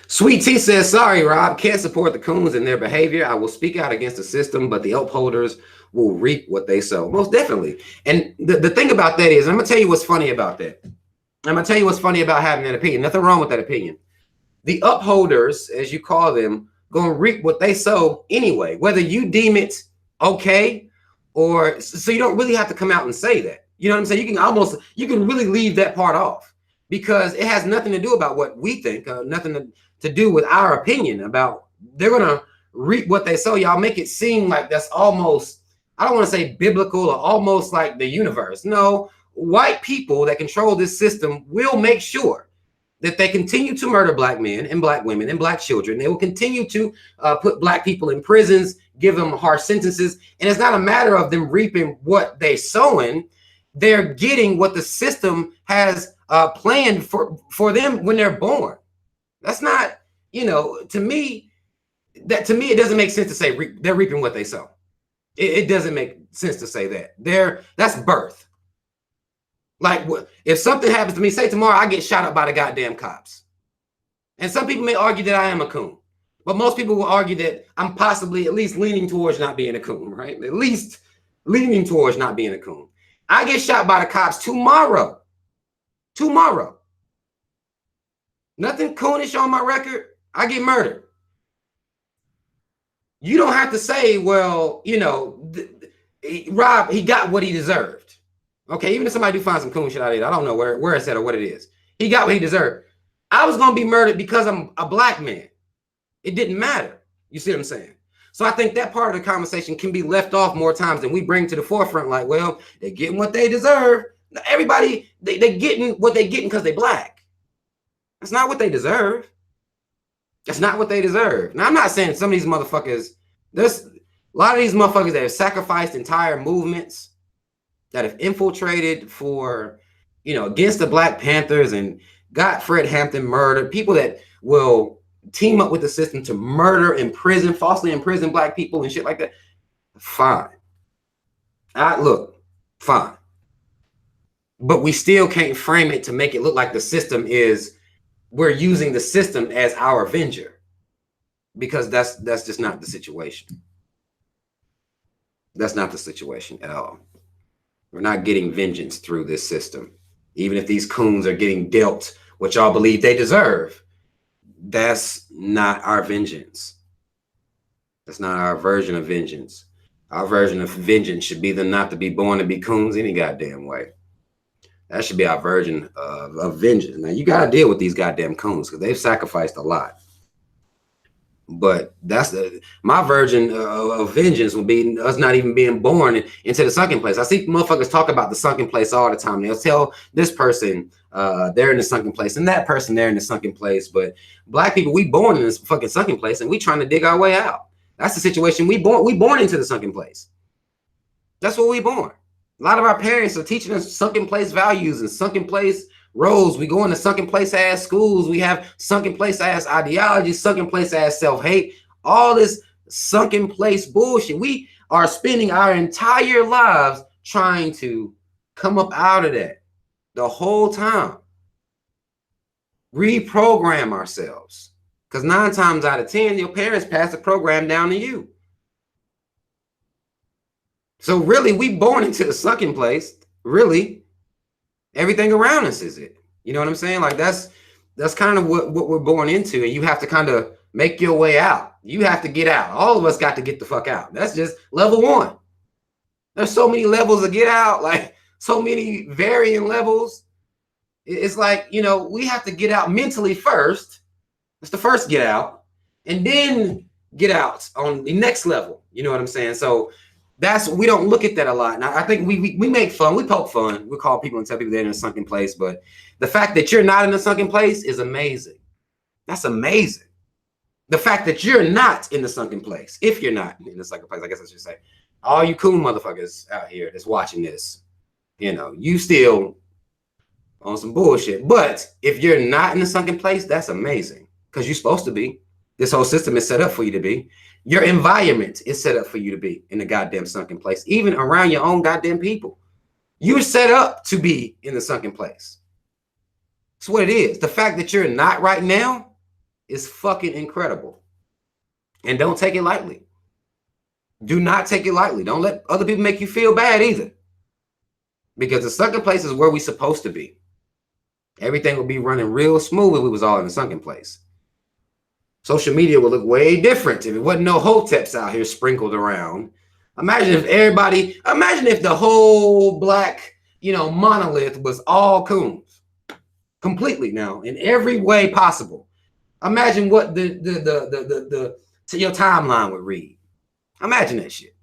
Sweet Tea says, sorry, Rob, can't support the coons and their behavior. I will speak out against the system, but the upholders will reap what they sow. Most definitely. And the thing about that is, I'm going to tell you what's funny about that. I'm going to tell you what's funny about having that opinion. Nothing wrong with that opinion. The upholders, as you call them, going to reap what they sow anyway, whether you deem it okay or so you don't really have to come out and say that. You know what I'm saying? You can really leave that part off because it has nothing to do about what we think, nothing to do with our opinion about they're going to reap what they sow. Y'all make it seem like that's almost, I don't want to say biblical or almost like the universe. No, white people that control this system will make sure that they continue to murder Black men and Black women and Black children. They will continue to put Black people in prisons, give them harsh sentences. And it's not a matter of them reaping what they're sowing. They're getting what the system has planned for them when they're born. That's not, to me, it doesn't make sense to say they're reaping what they sow. It doesn't make sense to say that. That's birth. Like, if something happens to me, say tomorrow I get shot up by the goddamn cops. And some people may argue that I am a coon. But most people will argue that I'm possibly at least leaning towards not being a coon, right? At least leaning towards not being a coon. I get shot by the cops tomorrow. Tomorrow. Nothing coonish on my record. I get murdered. You don't have to say, well, Rob, he got what he deserved. Okay, even if somebody do find some coon shit out of it, I don't know where it's at or what it is. He got what he deserved. I was going to be murdered because I'm a Black man. It didn't matter. You see what I'm saying? So I think that part of the conversation can be left off more times than we bring to the forefront. Like, well, they're getting what they deserve. Everybody, they're getting what they're getting because they're Black. That's not what they deserve. That's not what they deserve. Now, I'm not saying some of these motherfuckers, there's a lot of these motherfuckers that have sacrificed entire movements, that have infiltrated for, against the Black Panthers and got Fred Hampton murdered, people that will team up with the system to murder, imprison, falsely imprison Black people and shit like that. Fine. Fine. But we still can't frame it to make it look like the system is, we're using the system as our avenger, because that's just not the situation. That's not the situation at all. We're not getting vengeance through this system. Even if these coons are getting dealt what y'all believe they deserve, that's not our vengeance. That's not our version of vengeance. Our version of vengeance should be them not to be born to be coons any goddamn way. That should be our version of vengeance. Now, you got to deal with these goddamn coons because they've sacrificed a lot. But that's my version of vengeance would be us not even being born into the sunken place. I see motherfuckers talk about the sunken place all the time. They'll tell this person they're in the sunken place and that person they're in the sunken place. But Black people, we born in this fucking sunken place and we trying to dig our way out. That's the situation. We born into the sunken place. That's what we born. A lot of our parents are teaching us sunken place values and sunken place roles. We go into sunken place ass schools. We have sunken place ass ideology, sunken place ass self-hate, all this sunken place bullshit. We are spending our entire lives trying to come up out of that the whole time. Reprogram ourselves. Because 9 times out of 10, your parents pass the program down to you. So really, we born into the sunken place. Really, everything around us is it. You know what I'm saying? Like that's kind of what we're born into, and you have to kind of make your way out. You have to get out. All of us got to get the fuck out. That's just level 1. There's so many levels of get out, like so many varying levels. It's like, we have to get out mentally first. That's the first get out, and then get out on the next level. You know what I'm saying? So we don't look at that a lot. And I think we make fun, we poke fun, we call people and tell people they're in a sunken place. But the fact that you're not in a sunken place is amazing. That's amazing. The fact that you're not in the sunken place, if you're not in the sunken place, I guess I should say, all you cool motherfuckers out here that's watching this, you still on some bullshit. But if you're not in the sunken place, that's amazing, because you're supposed to be. This whole system is set up for you to be. Your environment is set up for you to be in the goddamn sunken place, even around your own goddamn people. You're set up to be in the sunken place. That's what it is. The fact that you're not right now is fucking incredible. And don't take it lightly. Do not take it lightly. Don't let other people make you feel bad either. Because the sunken place is where we're supposed to be. Everything would be running real smooth if we was all in the sunken place. Social media would look way different if it wasn't no hoteps out here sprinkled around. Imagine if the whole Black, monolith was all coons. Completely now, in every way possible. Imagine what your timeline would read. Imagine that shit.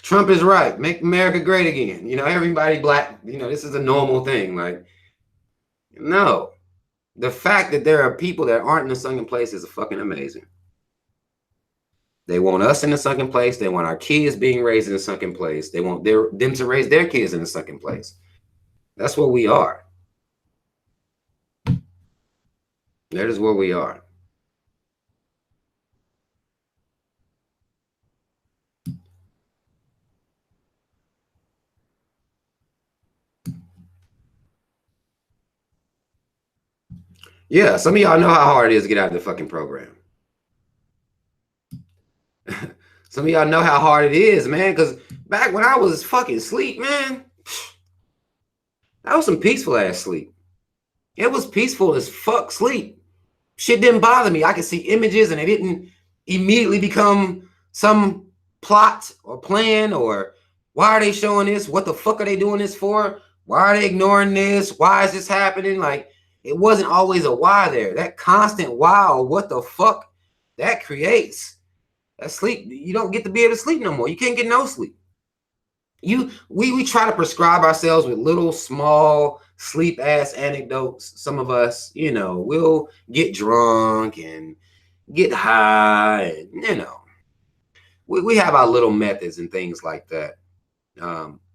Trump is right. Make America great again. Everybody Black, this is a normal thing. Like, no. The fact that there are people that aren't in the sunken place is fucking amazing. They want us in the sunken place. They want our kids being raised in the sunken place. They want them to raise their kids in the sunken place. That's what we are. That is where we are. Yeah, some of y'all know how hard it is to get out of the fucking program. Some of y'all know how hard it is, man, because back when I was fucking asleep, man, that was some peaceful ass sleep. It was peaceful as fuck sleep. Shit didn't bother me. I could see images and it didn't immediately become some plot or plan or why are they showing this? What the fuck are they doing this for? Why are they ignoring this? Why is this happening? Like, it wasn't always a why there. That constant wow, what the fuck that creates. That sleep, you don't get to be able to sleep no more. You can't get no sleep. We try to prescribe ourselves with little small sleep ass anecdotes. Some of us, we'll get drunk and get high, and we have our little methods and things like that.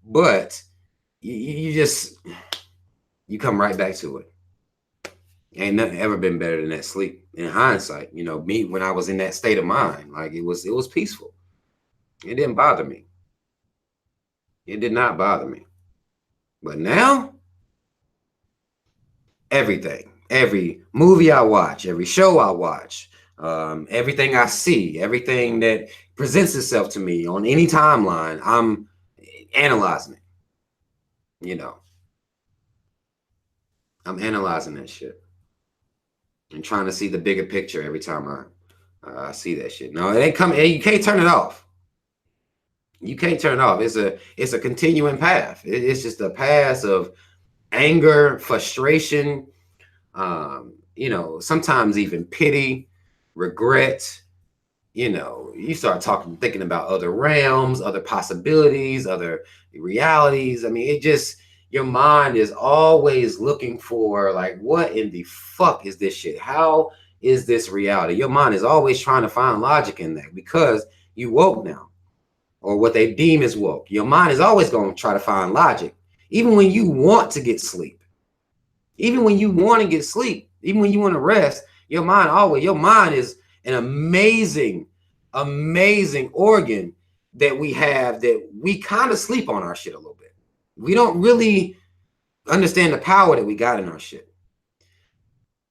But you come right back to it. Ain't nothing ever been better than that sleep. In hindsight, me when I was in that state of mind, like it was peaceful. It didn't bother me. It did not bother me. But now, everything, every movie I watch, every show I watch, everything I see, everything that presents itself to me on any timeline, I'm analyzing it. I'm analyzing that shit and trying to see the bigger picture every time I see that shit. No, it ain't coming. You can't turn it off. You can't turn it off. It's a continuing path. It's just a path of anger, frustration, sometimes even pity, regret. You start thinking about other realms, other possibilities, other realities. I mean, your mind is always looking for, like, what in the fuck is this shit? How is this reality? Your mind is always trying to find logic in that because you woke now, or what they deem as woke. Your mind is always going to try to find logic, even when you want to get sleep. Even when you want to get sleep, even when you want to rest, your mind is an amazing organ that we have, that we kind of sleep on our shit a little bit. We don't really understand the power that we got in our shit.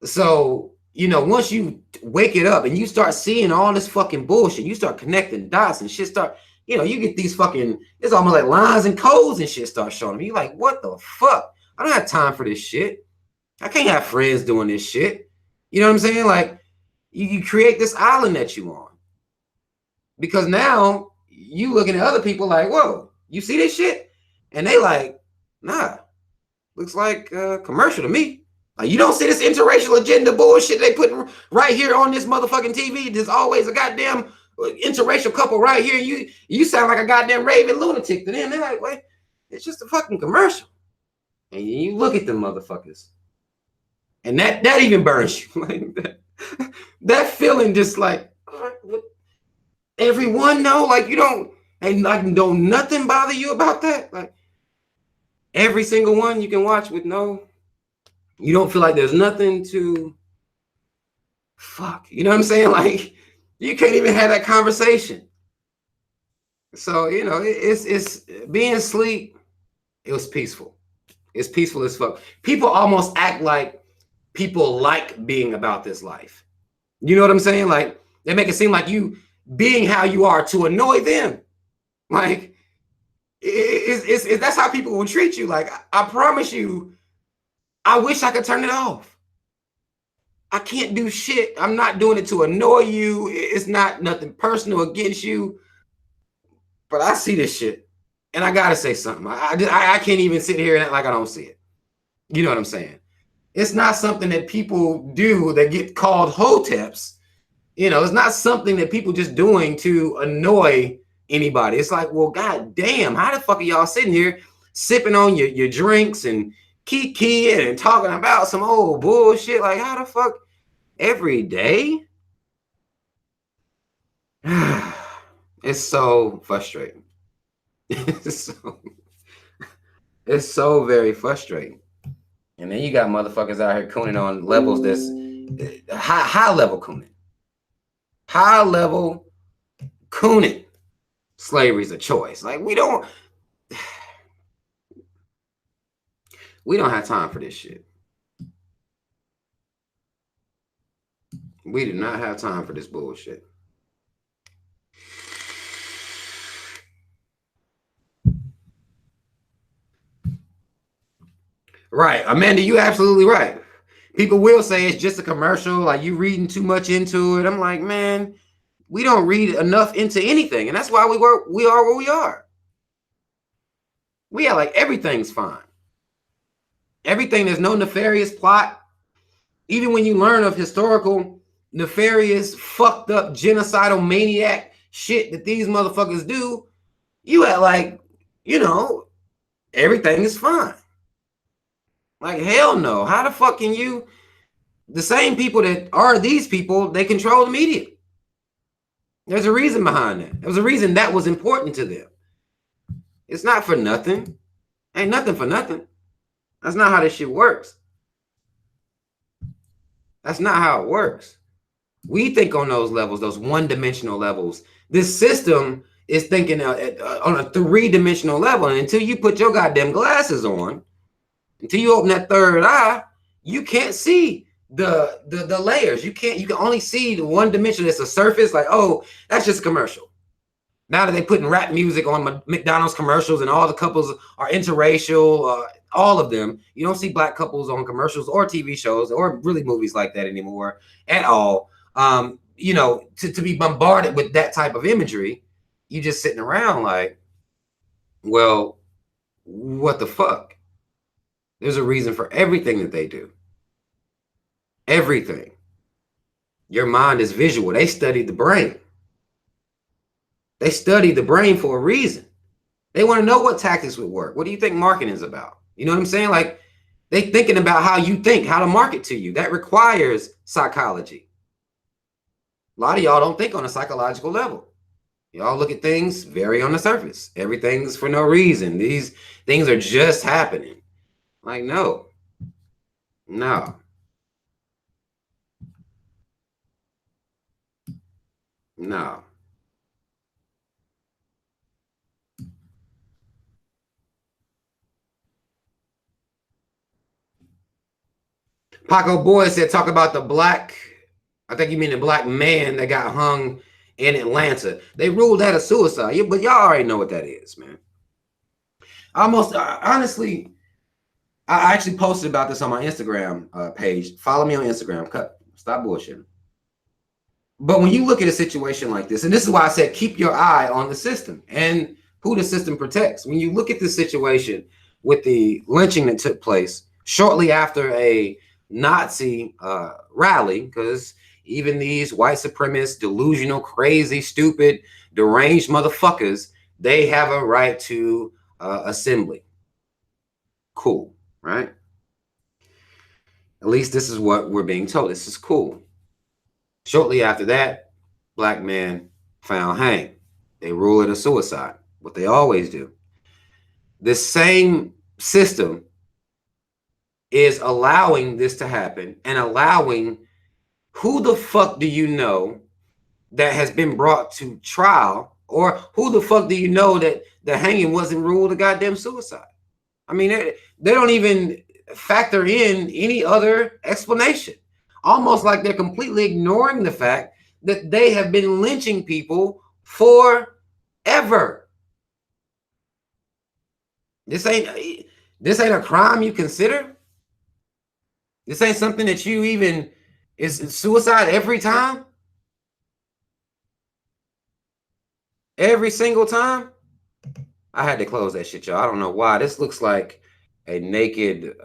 So, once you wake it up and you start seeing all this fucking bullshit, you start connecting dots and shit you get these fucking, it's almost like lines and codes and shit start showing up. You're like, what the fuck? I don't have time for this shit. I can't have friends doing this shit. You know what I'm saying? Like, you create this island that you on. Because now you looking at other people like, whoa, you see this shit? And they like, nah, looks like a commercial to me. Like, you don't see this interracial agenda bullshit they put right here on this motherfucking TV. There's always a goddamn interracial couple right here. You sound like a goddamn raving lunatic to them. They're like, wait, it's just a fucking commercial. And you look at them motherfuckers. And that even burns you. Like that feeling, just like, everyone know, like, don't nothing bother you about that. Like, every single one you can watch with you don't feel like there's nothing to fuck. You know what I'm saying? Like, you can't even have that conversation. So, it's being asleep. It was peaceful. It's peaceful as fuck. People almost act like people like being about this life. You know what I'm saying? Like, they make it seem like you being how you are to annoy them. Like, that's how people will treat you. Like, I promise you, I wish I could turn it off. I can't do shit. I'm not doing it to annoy you. It's not nothing personal against you. But I see this shit, and I gotta say something. I can't even sit here and act like I don't see it. You know what I'm saying? It's not something that people do that get called hoteps. It's not something that people just doing to annoy anybody. It's like, well, god damn, how the fuck are y'all sitting here sipping on your drinks and kikiing and talking about some old bullshit? Like, how the fuck every day? It's so frustrating. It's so very frustrating. And then you got motherfuckers out here cooning on levels that's high level cooning. High level cooning. Slavery's a choice. Like, we don't have time for this shit. We do not have time for this bullshit. Right. Amanda, you absolutely right. People will say it's just a commercial, like you reading too much into it. I'm like, man, we don't read enough into anything. And that's why we are where we are. We are like, everything's fine. Everything, there's no nefarious plot. Even when you learn of historical, nefarious, fucked up, genocidal maniac shit that these motherfuckers do, you act like, everything is fine. Like, hell no. How the fuck can you? The same people that are these people, they control the media. There's a reason behind that. There's a reason that was important to them. It's not for nothing. Ain't nothing for nothing. That's not how this shit works. That's not how it works. We think on those levels, those one-dimensional levels. This system is thinking on a three-dimensional level. And until you put your goddamn glasses on, until you open that third eye, you can't see the layers. You can only see the one dimension. It's a surface. Like, oh, that's just a commercial. Now that they're putting rap music on McDonald's commercials and all the couples are interracial, all of them, you don't see black couples on commercials or TV shows or really movies like that anymore at all. You know, to be bombarded with that type of imagery, you just sitting around like, well, what the fuck? There's a reason for everything that they do. Everything. Your mind is visual. They studied the brain. They studied the brain for a reason. They want to know what tactics would work. What do you think marketing is about? You know what I'm saying? Like, they thinking about how you think, how to market to you. That requires psychology. A lot of y'all don't think on a psychological level. Y'all look at things very on the surface. Everything's for no reason. These things are just happening. Like, no. No. No. Paco Boy said, talk about the black, I think you mean the black man that got hung in Atlanta. They ruled that a suicide. Yeah, but y'all already know what that is, man. Honestly, I actually posted about this on my Instagram page. Follow me on Instagram. Stop bullshitting. But when you look at a situation like this, and this is why I said keep your eye on the system and who the system protects. When you look at this situation with the lynching that took place shortly after a Nazi rally, because even these white supremacist, delusional, crazy, stupid, deranged motherfuckers, they have a right to assembly. Cool, right? At least this is what we're being told. This is cool. Shortly after that, black man found hanged. They rule it a suicide, what they always do. This same system is allowing this to happen and allowing, who the fuck do you know that has been brought to trial, or who the fuck do you know that the hanging wasn't ruled a goddamn suicide? I mean, they don't even factor in any other explanation. Almost like they're completely ignoring the fact that they have been lynching people forever. This ain't a crime you consider. This ain't something that you even, is suicide every time? Every single time? I had to close that shit, y'all. I don't know why. This looks like a naked,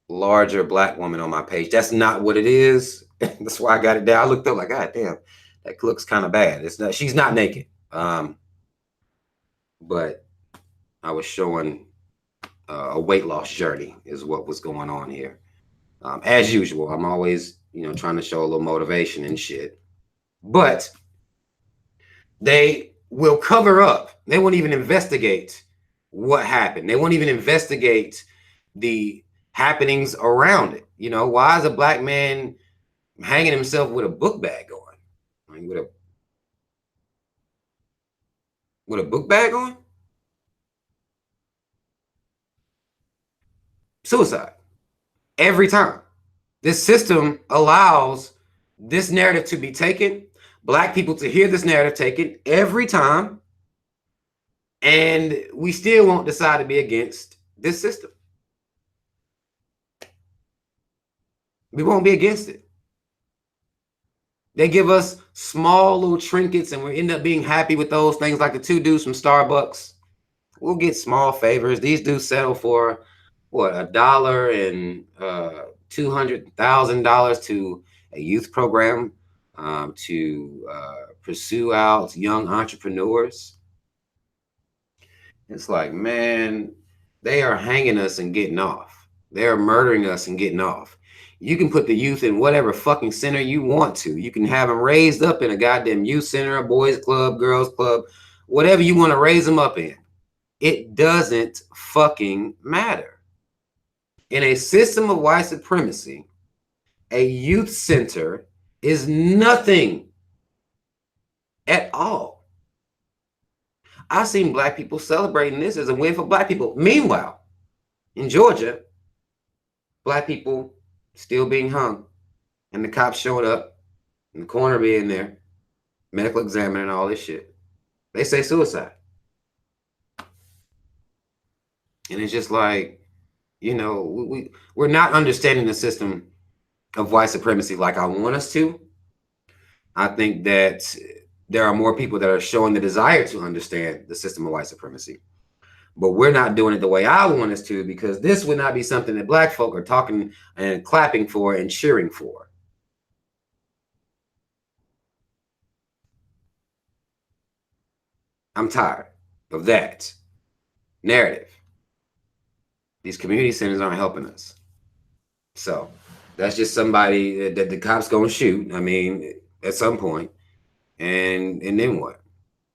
larger black woman on my page. That's not what it is. That's why I got it down. I looked up like, God damn, that looks kind of bad. It's not, she's not naked. But I was showing a weight loss journey is what was going on here. As usual, I'm always, trying to show a little motivation and shit. But they will cover up. They won't even investigate what happened. They won't even investigate the happenings around it. Why is a black man hanging himself with a book bag on? I mean, with a book bag on? Suicide. Every time. This system allows this narrative to be taken, black people to hear this narrative taken every time, and we still won't decide to be against this system. We won't be against it. They give us small little trinkets and we end up being happy with those things, like the two dudes from Starbucks. We'll get small favors. These dudes settle for what, $1 and $200,000 to a youth program to pursue out young entrepreneurs. It's like, man, they are hanging us and getting off. They're murdering us and getting off. You can put the youth in whatever fucking center you want to. You can have them raised up in a goddamn youth center, a boys club, girls club, whatever you want to raise them up in. It doesn't fucking matter. In a system of white supremacy, a youth center is nothing at all. I've seen black people celebrating this as a win for black people. Meanwhile, in Georgia, black people still being hung, and the cops showed up, and the coroner being there, medical examiner and all this shit. They say suicide. And it's just like, you know, we're not understanding the system of white supremacy like I want us to. I think that there are more people that are showing the desire to understand the system of white supremacy, but we're not doing it the way I want us to, because this would not be something that black folk are talking and clapping for and cheering for. I'm tired of that narrative. These community centers aren't helping us. So that's just somebody that the cops gonna shoot. I mean, at some point, and then what?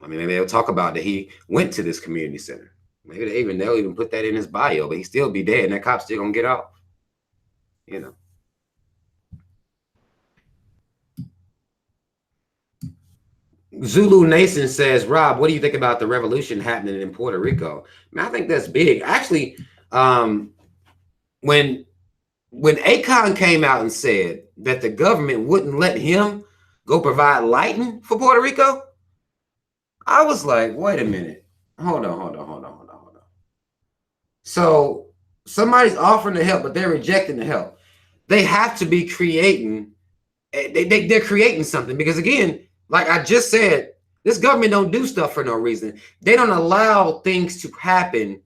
I mean, maybe they'll talk about that he went to this community center. Maybe they'll even put that in his bio, but he still be dead, and that cop's still gonna get off. You know. Zulu Nation says, Rob, what do you think about the revolution happening in Puerto Rico? I mean, I think that's big. Actually, when Akon came out and said that the government wouldn't let him go provide lighting for Puerto Rico, I was like, wait a minute. Hold on. So somebody's offering to help, but they're rejecting the help. They have to be creating, they're creating something, because again, like I just said, this government don't do stuff for no reason. They don't allow things to happen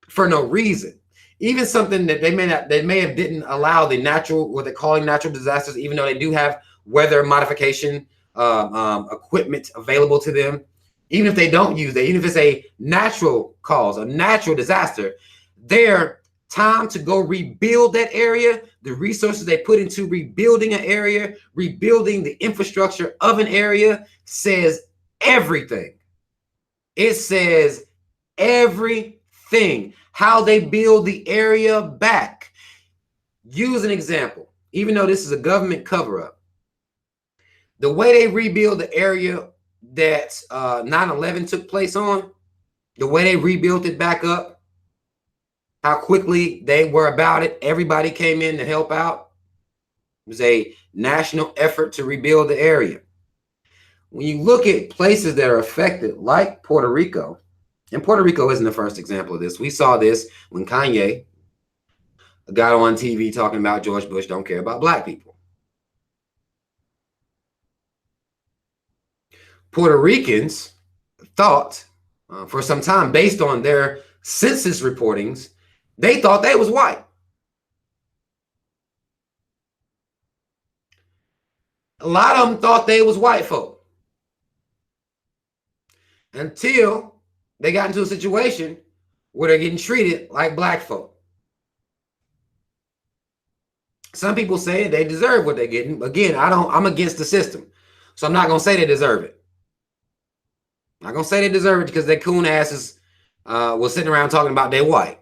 for no reason. Even something that they may have didn't allow the natural, what they're calling natural disasters, even though they do have weather modification equipment available to them. Even if they don't use that, even if it's a natural cause, a natural disaster, their time to go rebuild that area, the resources they put into rebuilding an area, rebuilding the infrastructure of an area, says everything. It says everything. How they build the area back. Use an example, even though this is a government cover-up. The way they rebuild the area that 9/11 took place on, the way they rebuilt it back up, how quickly they were about it. Everybody came in to help out. It was a national effort to rebuild the area. When you look at places that are affected, like Puerto Rico, and Puerto Rico isn't the first example of this. We saw this when Kanye got on TV talking about George Bush don't care about black people. Puerto Ricans thought for some time, based on their census reportings, they thought they was white. A lot of them thought they was white folk until they got into a situation where they're getting treated like black folk. Some people say they deserve what they're getting. Again, I'm against the system. So I'm not going to say they deserve it. I'm not going to say they deserve it because their coon asses was sitting around talking about they're white.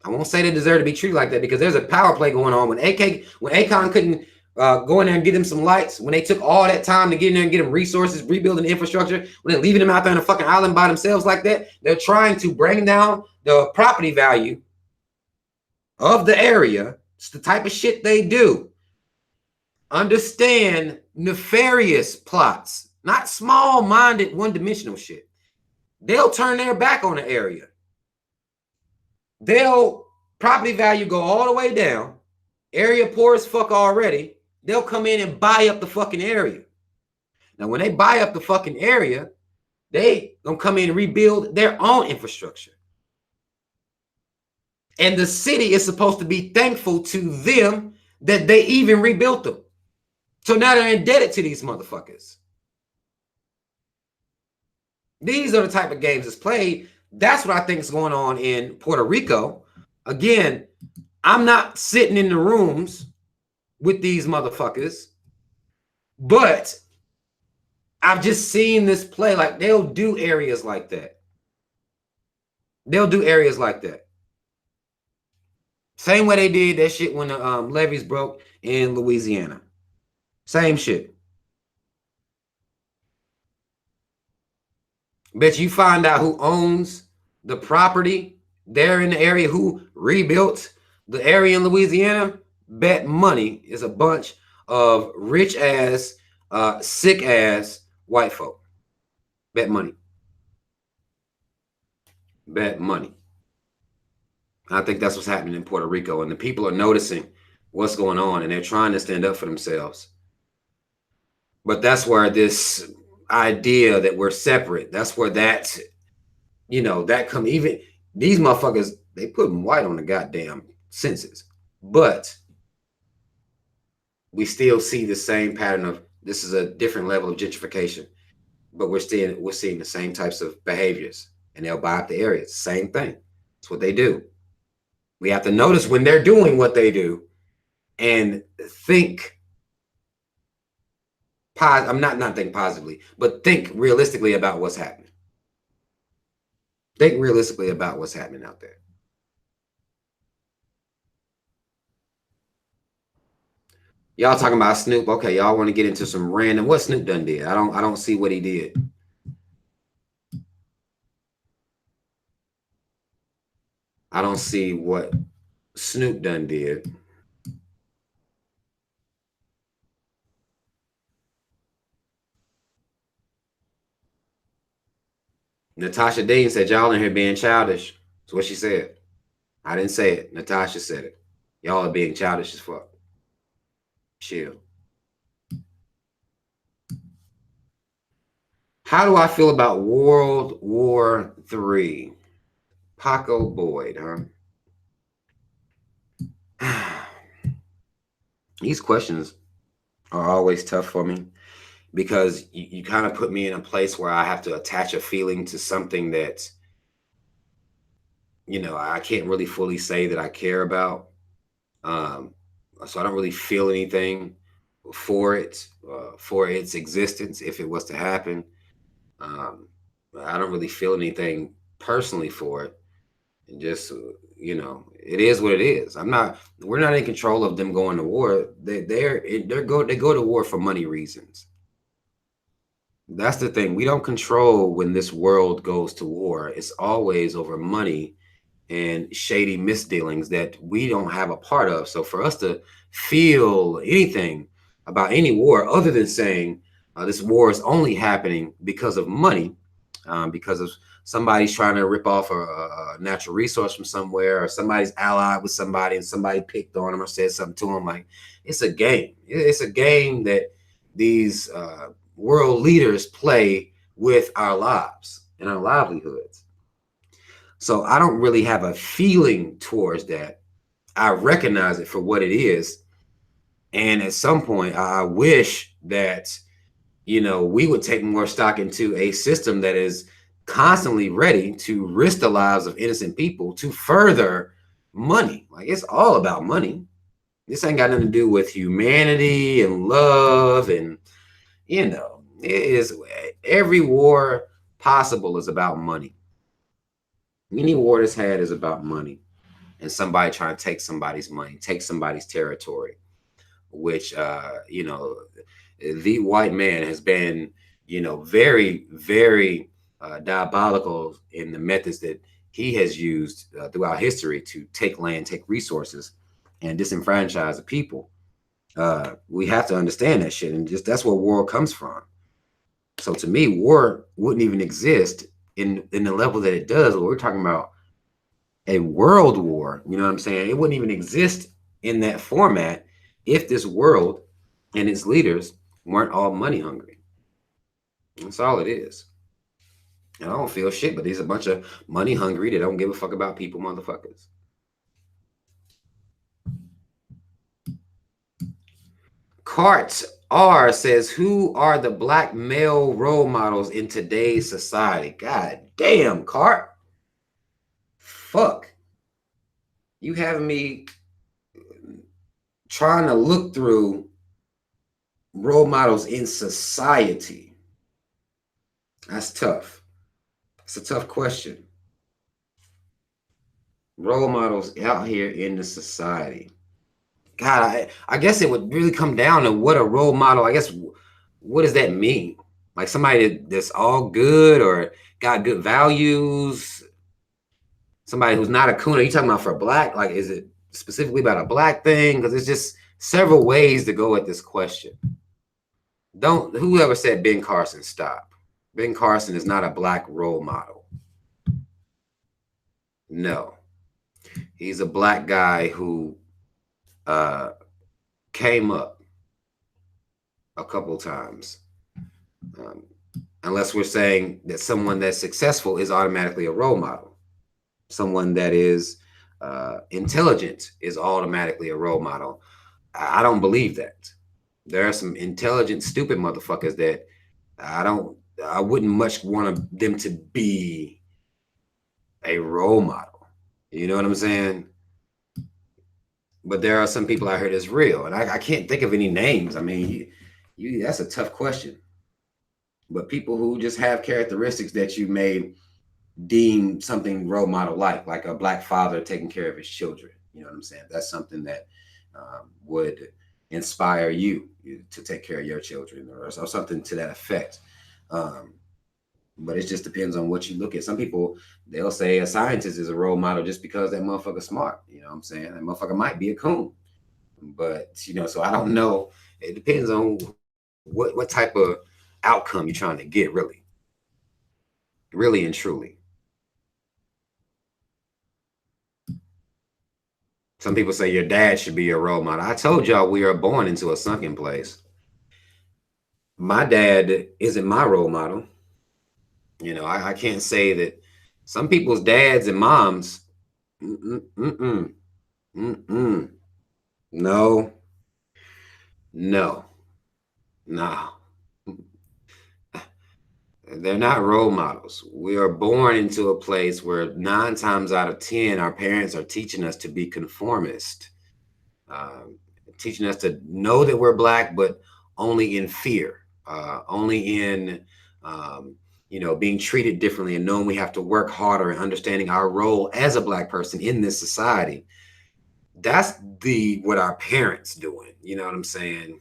I won't say they deserve to be treated like that, because there's a power play going on. When Akon couldn't go in there and get them some lights, when they took all that time to get in there and get them resources, rebuilding the infrastructure, when they're leaving them out there on a fucking island by themselves like that, they're trying to bring down the property value of the area. It's the type of shit they do. Understand nefarious plots, not small-minded, one-dimensional shit. They'll turn their back on the area. They'll property value go all the way down. Area poor as fuck already. They'll come in and buy up the fucking area. Now, when they buy up the fucking area, they gonna come in and rebuild their own infrastructure. And the city is supposed to be thankful to them that they even rebuilt them. So now they're indebted to these motherfuckers. These are the type of games that's played. That's what I think is going on in Puerto Rico. Again, I'm not sitting in the rooms with these motherfuckers, but I've just seen this play. Like, they'll do areas like that. They'll do areas like that. Same way they did that shit when the levees broke in Louisiana. Same shit. Bet you find out who owns the property there in the area, who rebuilt the area in Louisiana. Bet money is a bunch of rich ass, sick ass white folk. Bet money. Bet money. I think that's what's happening in Puerto Rico, and the people are noticing what's going on, and they're trying to stand up for themselves. But that's where this idea that we're separate, that's where that, that come, even these motherfuckers, they put white on the goddamn census. But we still see the same pattern of, this is a different level of gentrification, but we're seeing the same types of behaviors, and they'll buy up the areas. Same thing. It's what they do. We have to notice when they're doing what they do and think. I'm not think positively, but think realistically about what's happening. Think realistically about what's happening out there. Y'all talking about Snoop? Okay, y'all want to get into some random. What Snoop done did? I don't see what he did. I don't see what Snoop done did. Natasha Dean said y'all in here being childish. That's what she said. I didn't say it. Natasha said it. Y'all are being childish as fuck. Chill. How do I feel about World War III? Paco Boyd, huh? These questions are always tough for me because you kind of put me in a place where I have to attach a feeling to something that, I can't really fully say that I care about. So I don't really feel anything for it, for its existence, if it was to happen. I don't really feel anything personally for it. And just, it is what it is. We're not in control of them going to war. They go to war for money reasons. That's the thing. We don't control when this world goes to war. It's always over money and shady misdealings that we don't have a part of. So for us to feel anything about any war other than saying this war is only happening because of money, because of somebody's trying to rip off a natural resource from somewhere, or somebody's allied with somebody and somebody picked on them or said something to them, like, it's a game. It's a game that these world leaders play with our lives and our livelihoods. So I don't really have a feeling towards that. I recognize it for what it is. And at some point, I wish that, we would take more stock into a system that is constantly ready to risk the lives of innocent people to further money. Like, it's all about money. This ain't got nothing to do with humanity and love. And, it is, every war possible is about money. Any war that's had is about money and somebody trying to take somebody's money, take somebody's territory, which, the white man has been, very, very diabolical in the methods that he has used throughout history to take land, take resources, and disenfranchise the people. We have to understand that shit, and just that's where war comes from. So to me, war wouldn't even exist in the level that it does. We're talking about a world war. You know what I'm saying? It wouldn't even exist in that format if this world and its leaders weren't all money hungry. That's all it is. And I don't feel shit, but there's a bunch of money hungry that don't give a fuck about people, motherfuckers. Carts R says, who are the black male role models in today's society? God damn, Cart. Fuck. You having me trying to look through role models in society. That's tough. It's a tough question. Role models out here in the society. God, I guess it would really come down to what a role model, I guess, what does that mean? Like somebody that's all good or got good values, somebody who's not a coon. Are you talking about for black? Like, is it specifically about a black thing? Because there's just several ways to go at this question. Don't, whoever said Ben Carson, stop. Ben Carson is not a black role model. No. He's a black guy who came up a couple times. Unless we're saying that someone that's successful is automatically a role model. Someone that is intelligent is automatically a role model. I don't believe that. There are some intelligent, stupid motherfuckers that I wouldn't much want them to be a role model. You know what I'm saying? But there are some people out here that's real, and I can't think of any names. I mean, that's a tough question. But people who just have characteristics that you may deem something role model like a black father taking care of his children. You know what I'm saying? That's something that would inspire you to take care of your children or something to that effect. But it just depends on what you look at. Some people, they'll say a scientist is a role model just because that motherfucker's smart. You know what I'm saying? That motherfucker might be a coon. But, so I don't know. It depends on what type of outcome you're trying to get, really. Really and truly. Some people say your dad should be your role model. I told y'all we are born into a sunken place. My dad isn't my role model. I can't say that some people's dads and moms, no, they're not role models. We are born into a place where 9 times out of 10, our parents are teaching us to be conformist, teaching us to know that we're black, but only in fear, only in, being treated differently and knowing we have to work harder and understanding our role as a black person in this society. That's what our parents doing. You know what I'm saying?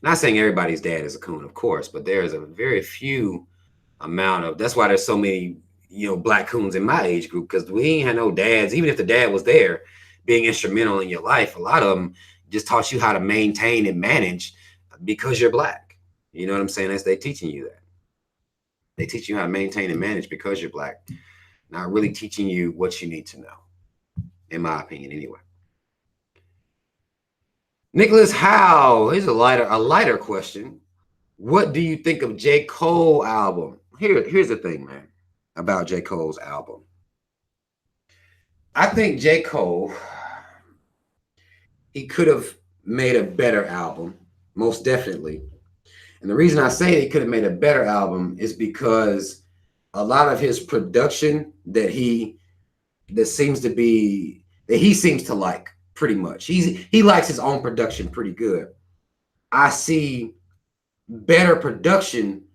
Not saying everybody's dad is a coon, of course, but there's a very few amount of, that's why there's so many, black coons in my age group, because we ain't had no dads. Even if the dad was there being instrumental in your life, a lot of them just taught you how to maintain and manage because you're black. You know what I'm saying? They teaching you that. They teach you how to maintain and manage because you're black, not really teaching you what you need to know, in my opinion, anyway. Nicholas Howe, here's a lighter question. What do you think of J. Cole album? Here's the thing, man, about J. Cole's album. I think J. Cole, he could have made a better album, most definitely. And the reason I say he could have made a better album is because a lot of his production that he seems to like pretty much. He likes his own production pretty good. I see better production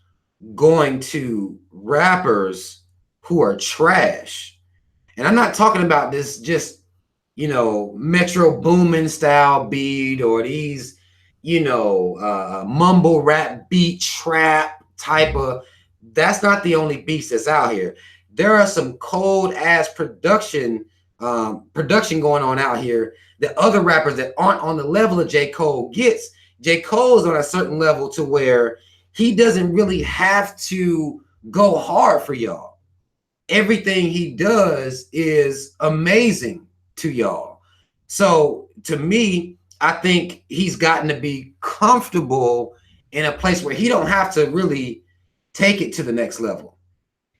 going to rappers who are trash. And I'm not talking about this just, Metro Boomin style beat or these, mumble rap beat trap type of, that's not the only beats that's out here. There are some cold ass production going on out here that other rappers that aren't on the level of J. Cole gets. J. Cole is on a certain level to where he doesn't really have to go hard for y'all. Everything he does is amazing to y'all. So to me, I think he's gotten to be comfortable in a place where he don't have to really take it to the next level.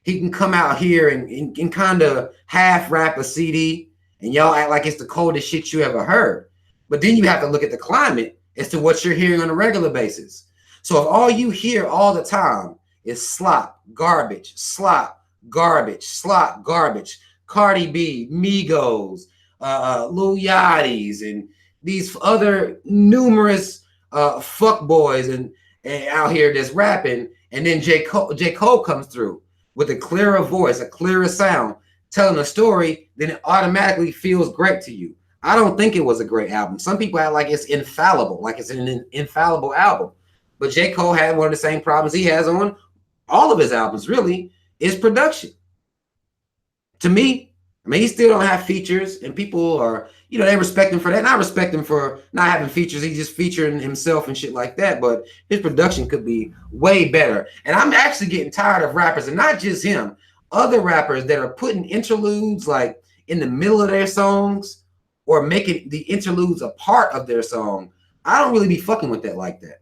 He can come out here and kind of half rap a CD and y'all act like it's the coldest shit you ever heard. But then you have to look at the climate as to what you're hearing on a regular basis. So if all you hear all the time is slop, garbage, slop, garbage, slop, garbage, Cardi B, Migos, Lil Yachty's, and these other numerous fuck boys and out here that's rapping, and then J. Cole comes through with a clearer voice, a clearer sound. telling a story, then it automatically feels great to you. I don't think it was a great album. Some people act like it's infallible, like it's an infallible album. But J. Cole had one of the same problems he has on all of his albums, really, is production. To me, I mean, he still don't have features, and people are, you know, they respect him for that. And I respect him for not having features. He's just featuring himself and shit like that. But his production could be way better. And I'm actually getting tired of rappers, and not just him, other rappers that are putting interludes like in the middle of their songs or making the interludes a part of their song. I don't really be fucking with that like that.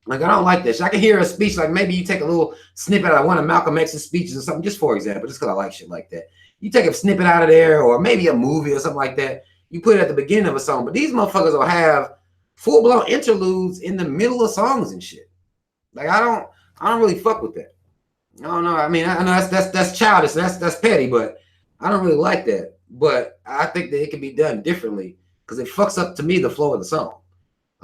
Like, I don't like this. I can hear a speech, like maybe you take a little snippet out of one of Malcolm X's speeches or something, just for example, just because I like shit like that. You take a snippet out of there, or maybe a movie or something like that. You put it at the beginning of a song, but these motherfuckers will have full-blown interludes in the middle of songs and shit. Like, I don't really fuck with that. I don't know. I mean, I know that's childish, that's petty, but I don't really like that. But I think that it can be done differently because it fucks up, to me, the flow of the song.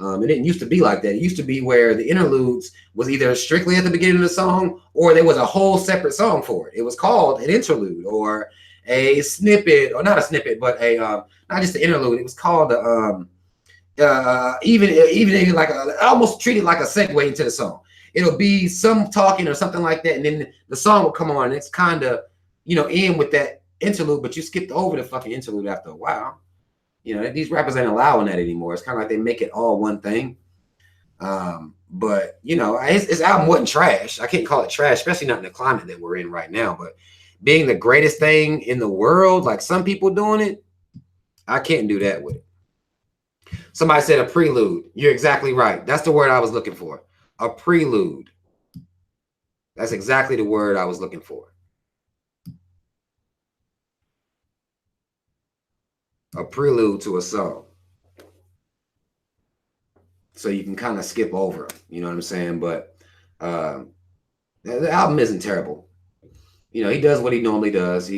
It didn't used to be like that. It used to be where the interludes was either strictly at the beginning of the song or there was a whole separate song for it. It was called an interlude or a snippet, or not a snippet, but a not just an interlude. It was called even like almost treated like a segue into the song. It'll be some talking or something like that, and then the song will come on, and it's kind of, you know, in with that interlude, but you skipped over the fucking interlude after a while. You know, these rappers ain't allowing that anymore. It's kind of like they make it all one thing. But, you know, his album wasn't trash. I can't call it trash, especially not in the climate that we're in right now. But being the greatest thing in the world, like some people doing it, I can't do that with it. Somebody said a prelude. You're exactly right. That's the word I was looking for. A prelude. That's exactly the word I was looking for. A prelude to a song. So you can kind of skip over them, you know what I'm saying? But the album isn't terrible. You know, he does what he normally does.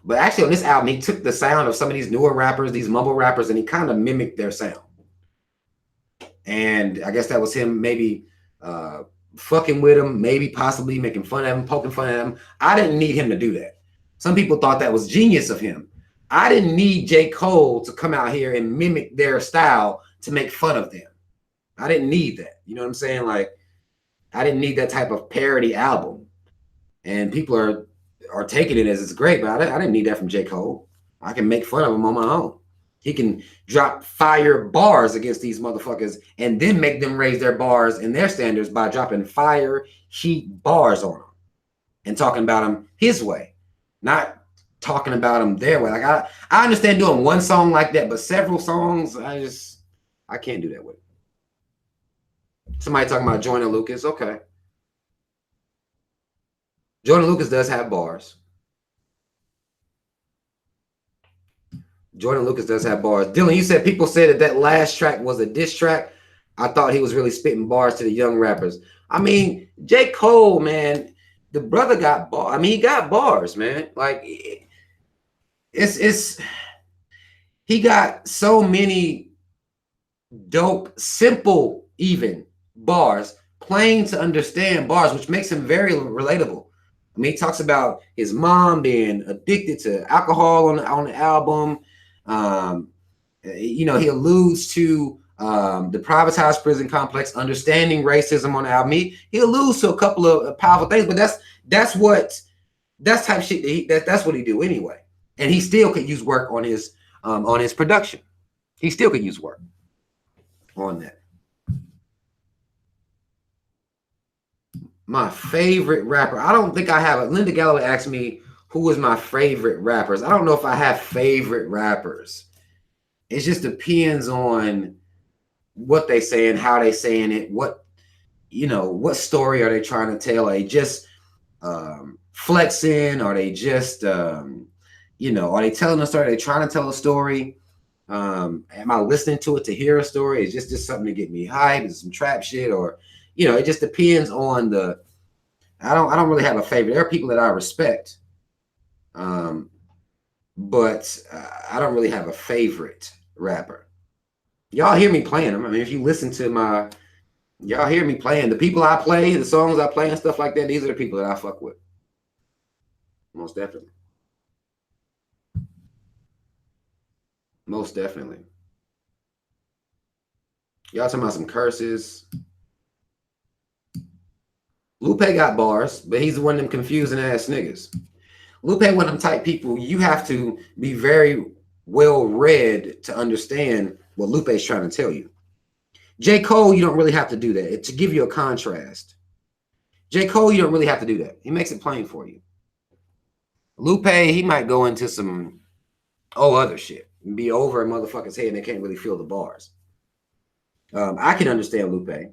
But actually on this album, he took the sound of some of these newer rappers, these mumble rappers, and he kind of mimicked their sound. And I guess that was him maybe fucking with him, maybe possibly making fun of him, poking fun at him. I didn't need him to do that. Some people thought that was genius of him. I didn't need J. Cole to come out here and mimic their style to make fun of them. I didn't need that. You know what I'm saying? Like, I didn't need that type of parody album. And people are taking it as it's great, but I didn't need that from J. Cole. I can make fun of him on my own. He can drop fire bars against these motherfuckers and then make them raise their bars and their standards by dropping fire heat bars on them and talking about them his way, not talking about them their way. Like, I understand doing one song like that, but several songs, I can't do that with it. Somebody talking about Joyner Lucas. Okay. Joyner Lucas does have bars. Joyner Lucas does have bars. Dylan, you said people said that last track was a diss track. I thought he was really spitting bars to the young rappers. I mean, J. Cole, man, the brother got bars. I mean, he got bars, man. Like, he got so many dope, simple, even bars, plain to understand bars, which makes him very relatable. I mean, he talks about his mom being addicted to alcohol on the album. You know, he alludes to the privatized prison complex, understanding racism on the album. He alludes to a couple of powerful things, but that's type of shit that's what he do anyway. And he still could use work on his production. He still could use work on that. My favorite rapper. I don't think I have it. Linda Galloway asked me who is my favorite rappers. I don't know if I have favorite rappers. It just depends on what they saying, how they saying it, what story are they trying to tell? Are they just flexing? Are they just are they telling a story? Are they trying to tell a story? Am I listening to it to hear a story? Is just something to get me hyped? Is it some trap shit? Or it just depends on the. I don't really have a favorite. There are people that I respect, but I don't really have a favorite rapper. Y'all hear me playing them. I mean, if you listen to y'all hear me playing the people I play, the songs I play, and stuff like that. These are the people that I fuck with, most definitely. Most definitely. Y'all talking about some curses. Lupe got bars, but he's one of them confusing ass niggas. Lupe, one of them type people, you have to be very well read to understand what Lupe's trying to tell you. J. Cole, you don't really have to do that. To give you a contrast. J. Cole, you don't really have to do that. He makes it plain for you. Lupe, he might go into some other shit and be over a motherfucker's head and they can't really feel the bars. I can understand Lupe.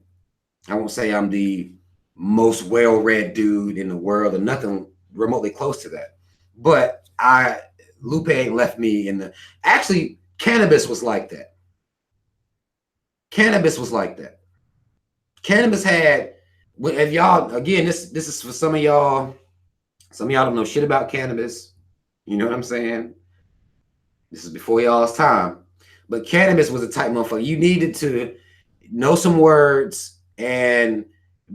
I won't say I'm the most well-read dude in the world or nothing remotely close to that. But Lupe ain't left me in the. Actually, Cannabis was like that. Cannabis was like that. Cannabis had. If y'all, again, this is for some of y'all. Some of y'all don't know shit about Cannabis. You know what I'm saying? This is before y'all's time. But Cannabis was a type motherfucker. You needed to know some words and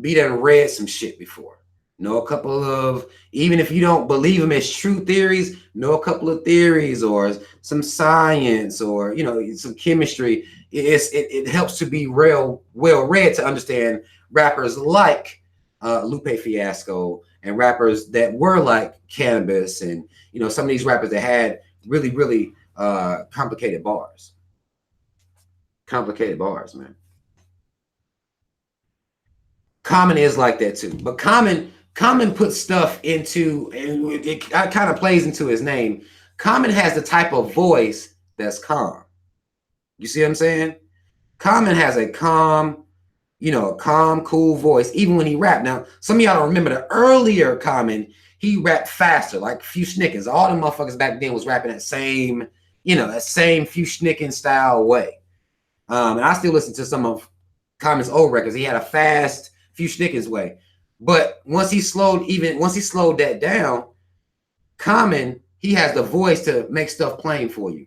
be done read some shit before. Know a couple of, even if you don't believe them as true theories, know a couple of theories or some science or, you know, some chemistry. It helps to be real well read to understand rappers like Lupe Fiasco and rappers that were like Cannabis and, you know, some of these rappers that had really, really complicated bars. Complicated bars, man. Common is like that too, but Common puts stuff into, and it kind of plays into his name. Common has the type of voice that's calm. You see what I'm saying? Common has a calm, you know, calm, cool voice, even when he rapped. Now, some of y'all don't remember the earlier Common, he rapped faster, like Few Schnickens. All the motherfuckers back then was rapping that same, you know, that same Few Schnicken style way. And I still listen to some of Common's old records. He had a fast Few Schnickens way. But once he slowed that down, Common, he has the voice to make stuff plain for you.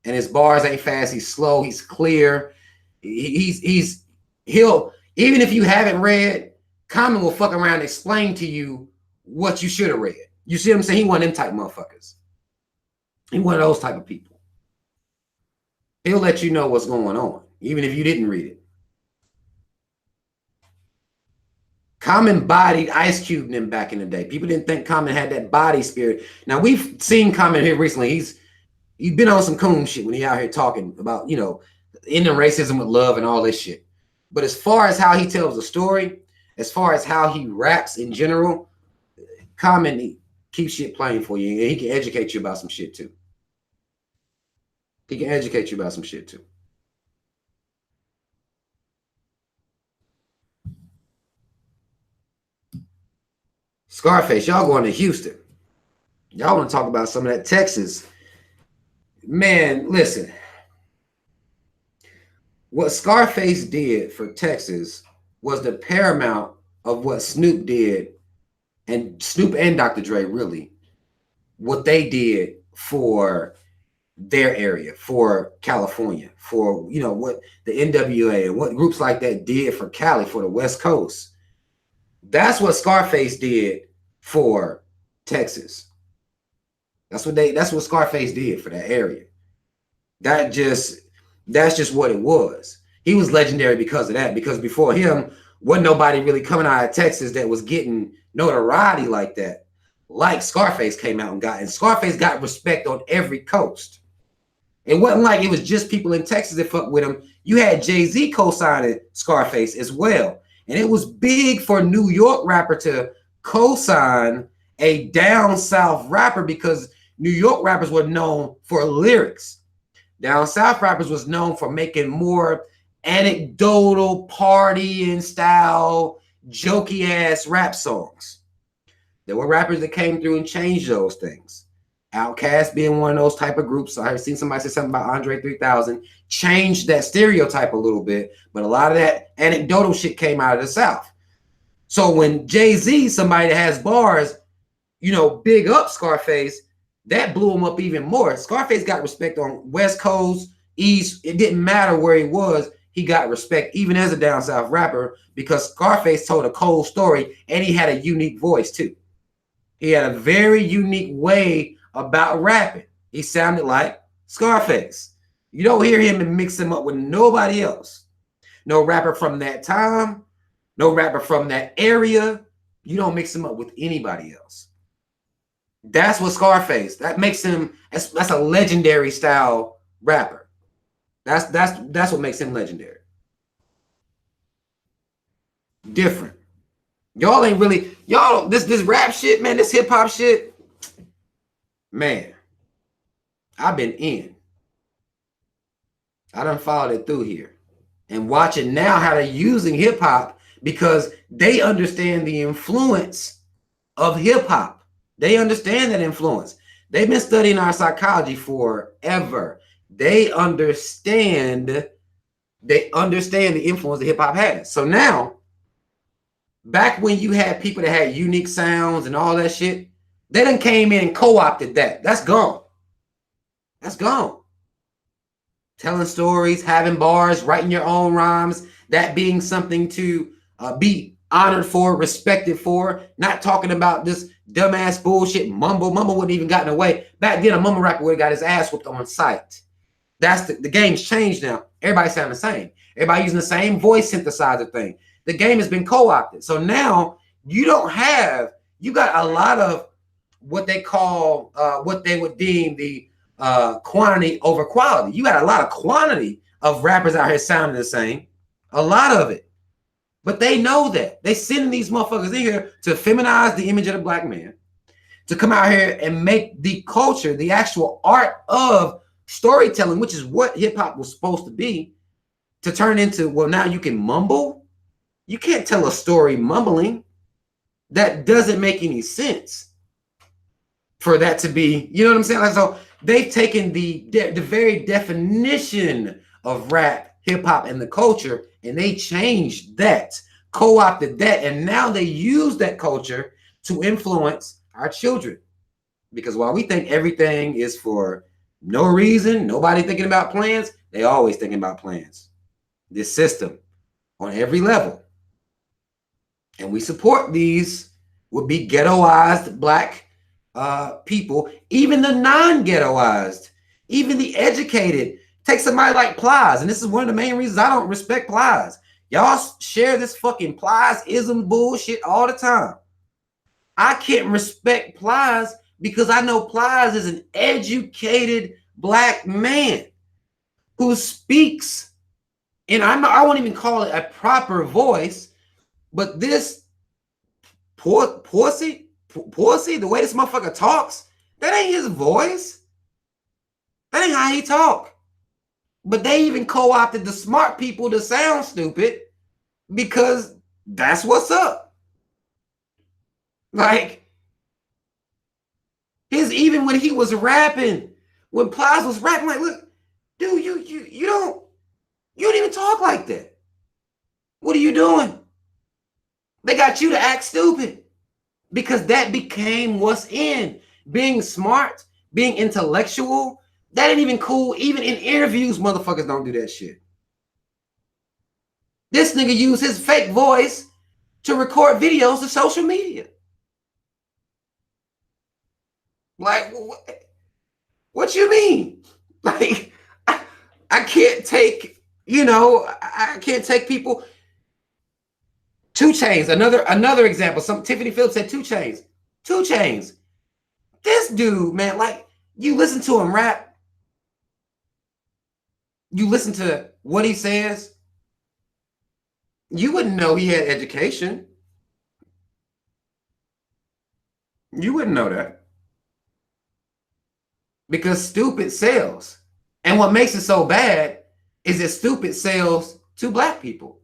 And his bars ain't fast, he's slow, he's clear. He'll, even if you haven't read, Common will fuck around and explain to you what you should have read. You see what I'm saying? He one of them type motherfuckers. He one of those type of people. He'll let you know what's going on, even if you didn't read it. Common bodied Ice Cube and them back in the day. People didn't think Common had that body spirit. Now, we've seen Common here recently. He's been on some coon shit when he out here talking about, you know, ending racism with love and all this shit. But as far as how he tells the story, as far as how he raps in general, Common, he keeps shit playing for you. And he can educate you about some shit too. He can educate you about some shit too. Scarface, y'all going to Houston. Y'all want to talk about some of that Texas. Man, listen. What Scarface did for Texas was the paramount of what Snoop did, and Snoop and Dr. Dre really, what they did for their area, for California, for, you know, what the NWA and what groups like that did for Cali, for the West Coast. That's what Scarface did for Texas. That's what Scarface did for that area. That's just what it was. He was legendary because of that, because before him, wasn't nobody really coming out of Texas that was getting notoriety like that. Like Scarface came out and got, and Scarface got respect on every coast. It wasn't like it was just people in Texas that fucked with him. You had Jay-Z co-signing Scarface as well. And it was big for a New York rapper to co-sign a down south rapper because New York rappers were known for lyrics. Down south rappers was known for making more anecdotal, partying style, jokey ass rap songs. There were rappers that came through and changed those things. Outkast being one of those type of groups. I've seen somebody say something about Andre 3000, changed that stereotype a little bit, but a lot of that anecdotal shit came out of the South. So when Jay-Z, somebody that has bars, you know, big up Scarface, that blew him up even more. Scarface got respect on West Coast, East. It didn't matter where he was. He got respect even as a down South rapper because Scarface told a cold story and he had a unique voice too. He had a very unique way about rapping. He sounded like Scarface. You don't hear him and mix him up with nobody else. No rapper from that time, no rapper from that area. You don't mix him up with anybody else. That's what Scarface, that makes him, that's a legendary style rapper. That's what makes him legendary. Different. Y'all ain't really, y'all, this rap shit, man, this hip hop shit, man, I've been in. I done followed it through here and watching now how they're using hip hop because they understand the influence of hip hop. They understand that influence. They've been studying our psychology forever. They understand the influence that hip hop has. So now, back when you had people that had unique sounds and all that shit, they done came in and co-opted that. That's gone. That's gone. Telling stories, having bars, writing your own rhymes, that being something to be honored for, respected for, not talking about this dumbass bullshit. Mumble wouldn't even gotten away. Back then, a mumble rapper would have got his ass whooped on sight. That's the game's changed now. Everybody sound the same. Everybody using the same voice synthesizer thing. The game has been co-opted. So now you got a lot of what they call, what they would deem the quantity over quality. You got a lot of quantity of rappers out here sounding the same. A lot of it. But they know that. They sending these motherfuckers in here to feminize the image of the black man, to come out here and make the culture, the actual art of storytelling, which is what hip-hop was supposed to be, to turn into, well, now you can mumble. You can't tell a story mumbling. That doesn't make any sense for that to be, you know what I'm saying? Like, so they've taken the very definition of rap, hip-hop, and the culture, and they changed that, co-opted that, and now they use that culture to influence our children. Because while we think everything is for no reason, nobody thinking about plans, they always thinking about plans. This system on every level. And we support these would be ghettoized black people, even the non-ghettoized, even the educated. Take somebody like Plies, and this is one of the main reasons I don't respect Plies. Y'all share this fucking Plies-ism bullshit all the time. I can't respect Plies because I know Plies is an educated black man who speaks, and I won't even call it a proper voice, but this pussy, the way this motherfucker talks, that ain't his voice. That ain't how he talk. But they even co-opted the smart people to sound stupid because that's what's up. Like, even when he was rapping, when Plies was rapping, like, look, dude, you don't even talk like that. What are you doing? They got you to act stupid because that became what's in. Being smart, being intellectual, that ain't even cool. Even in interviews, motherfuckers don't do that shit. This nigga used his fake voice to record videos to social media. Like, what you mean? Like, I can't take, I can't take people. 2 Chainz, another example. Tiffany Phillips said 2 Chainz. 2 Chainz. This dude, man, like, you listen to him rap. You listen to what he says. You wouldn't know he had education. You wouldn't know that. Because stupid sells. And what makes it so bad is that stupid sells to black people.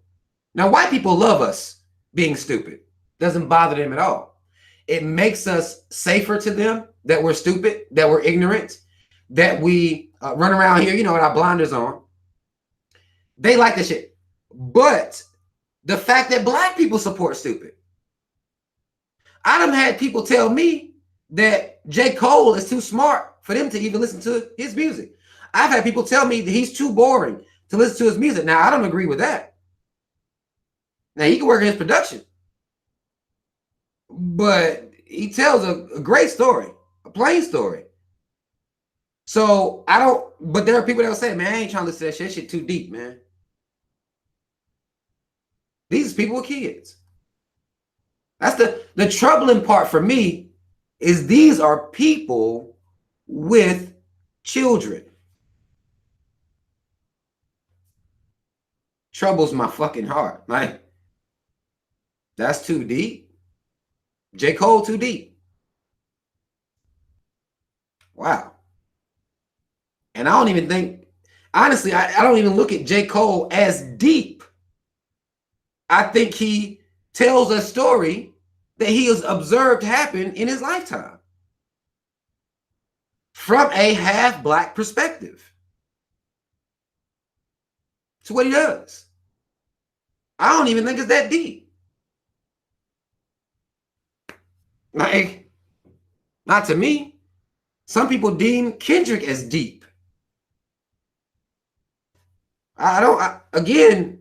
Now, white people love us being stupid. Doesn't bother them at all. It makes us safer to them that we're stupid, that we're ignorant, that we run around here, with our blinders on. They like that shit. But the fact that black people support stupid. I done had people tell me that J. Cole is too smart for them to even listen to his music. I've had people tell me that he's too boring to listen to his music. Now, I don't agree with that. Now, he can work in his production. But he tells a great story, a plain story. So I don't, but there are people that will say, man, I ain't trying to listen to that shit. That shit too deep, man. These people with kids. That's the troubling part for me, is these are people with children. Troubles my fucking heart. Like, that's too deep. J. Cole too deep. Wow. And I don't even think, honestly, I don't even look at J. Cole as deep. I think he tells a story that he has observed happen in his lifetime from a half-black perspective. That's what he does. I don't even think it's that deep. Like, not to me. Some people deem Kendrick as deep. Again,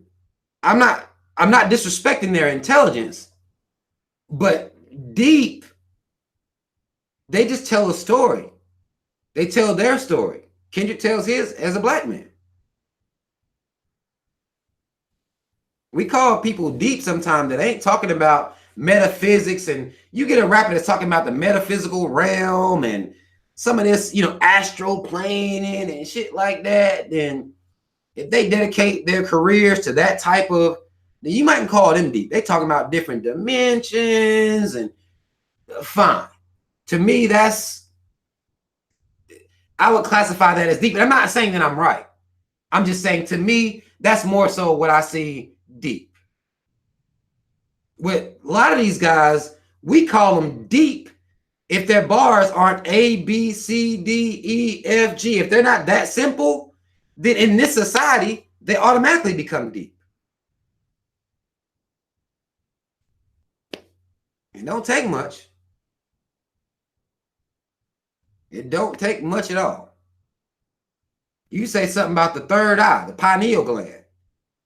I'm not disrespecting their intelligence, but deep, they just tell a story. They tell their story. Kendrick tells his as a black man. We call people deep sometimes that ain't talking about metaphysics, and you get a rapper that's talking about the metaphysical realm and some of this, astral planing and shit like that, then if they dedicate their careers to that type of, then you might call them deep. They talking about different dimensions and fine. To me, I would classify that as deep. And I'm not saying that I'm right. I'm just saying, to me, that's more so what I see deep. With a lot of these guys, we call them deep if their bars aren't A, B, C, D, E, F, G. If they're not that simple, then in this society, they automatically become deep. It don't take much. It don't take much at all. You say something about the third eye, the pineal gland.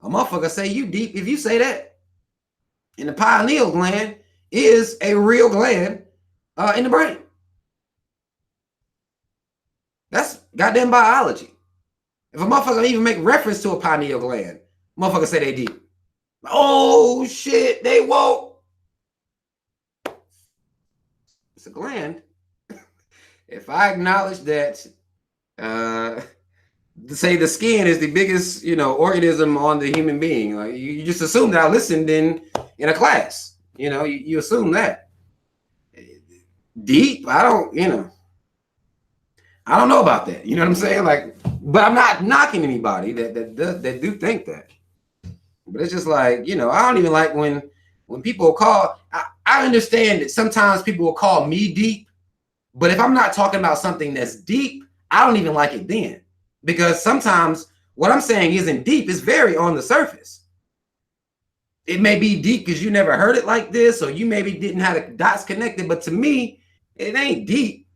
A motherfucker say you deep if you say that. And the pineal gland is a real gland in the brain. That's goddamn biology. If a motherfucker even make reference to a pineal gland, motherfucker say they deep. Oh shit, they woke. It's a gland. If I acknowledge that, say the skin is the biggest, organism on the human being, like you just assume that I listened in a class. You assume that. Deep, I don't know about that. You know what I'm saying? Like, but I'm not knocking anybody that do think that. But it's just like, I don't even like when people call. I understand that sometimes people will call me deep, but if I'm not talking about something that's deep, I don't even like it then. Because sometimes what I'm saying isn't deep, it's very on the surface. It may be deep because you never heard it like this, or you maybe didn't have the dots connected, but to me, it ain't deep.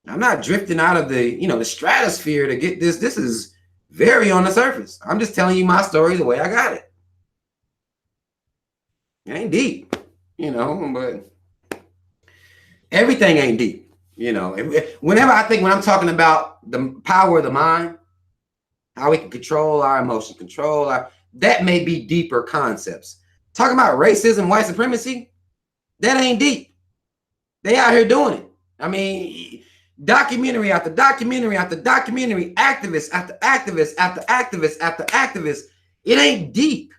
I'm not drifting out of the stratosphere to get this. This is very on the surface. I'm just telling you my story the way I got it. It ain't deep, but everything ain't deep. Whenever when I'm talking about the power of the mind, how we can control our emotions, that may be deeper concepts. Talking about racism, white supremacy, that ain't deep. They out here doing it. I mean, documentary after documentary after documentary, activist after activist after activist after activist. It ain't deep.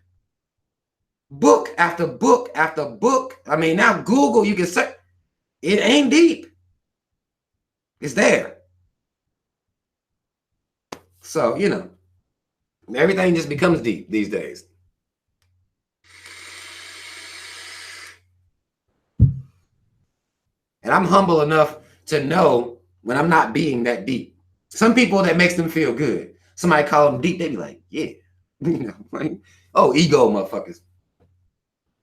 Book after book after book. I mean, now Google, you can search. It ain't deep. It's there. So, everything just becomes deep these days. And I'm humble enough to know when I'm not being that deep. Some people, that makes them feel good. Somebody call them deep, they be like, yeah. Like, oh, ego motherfuckers.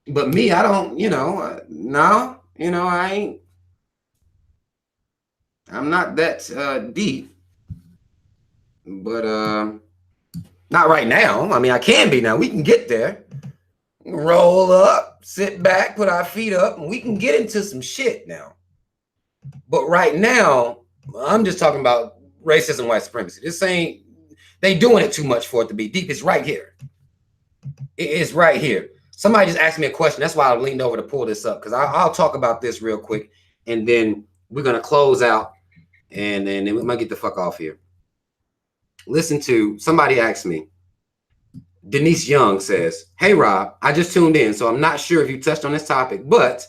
But me, I don't, no, I ain't. I'm not that deep. But not right now. I mean, I can be now. We can get there. Roll up, sit back, put our feet up, and we can get into some shit now. But right now, I'm just talking about racism, white supremacy. This ain't, they doing it too much for it to be deep. It's right here. It is right here. Somebody just asked me a question. That's why I leaned over to pull this up, because I'll talk about this real quick, and then we're gonna close out, and then we might get the fuck off here. Listen to, somebody asked me, Denise Young says, "Hey Rob, I just tuned in, so I'm not sure if you touched on this topic, but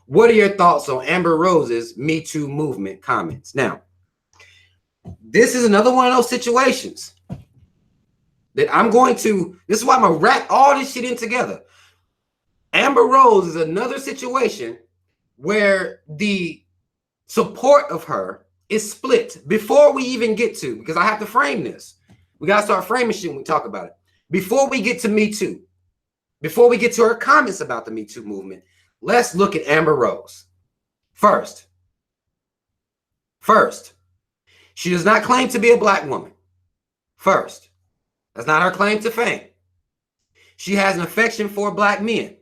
what are your thoughts on Amber Rose's Me Too movement comments?" Now, this is another one of those situations that I'm going to, this is why I'm gonna wrap all this shit in together. Amber Rose is another situation where the support of her is split before we even get to, because I have to frame this. We gotta start framing shit when we talk about it. Before we get to Me Too, before we get to her comments about the Me Too movement, let's look at Amber Rose. First, she does not claim to be a black woman. First, that's not her claim to fame. She has an affection for black men.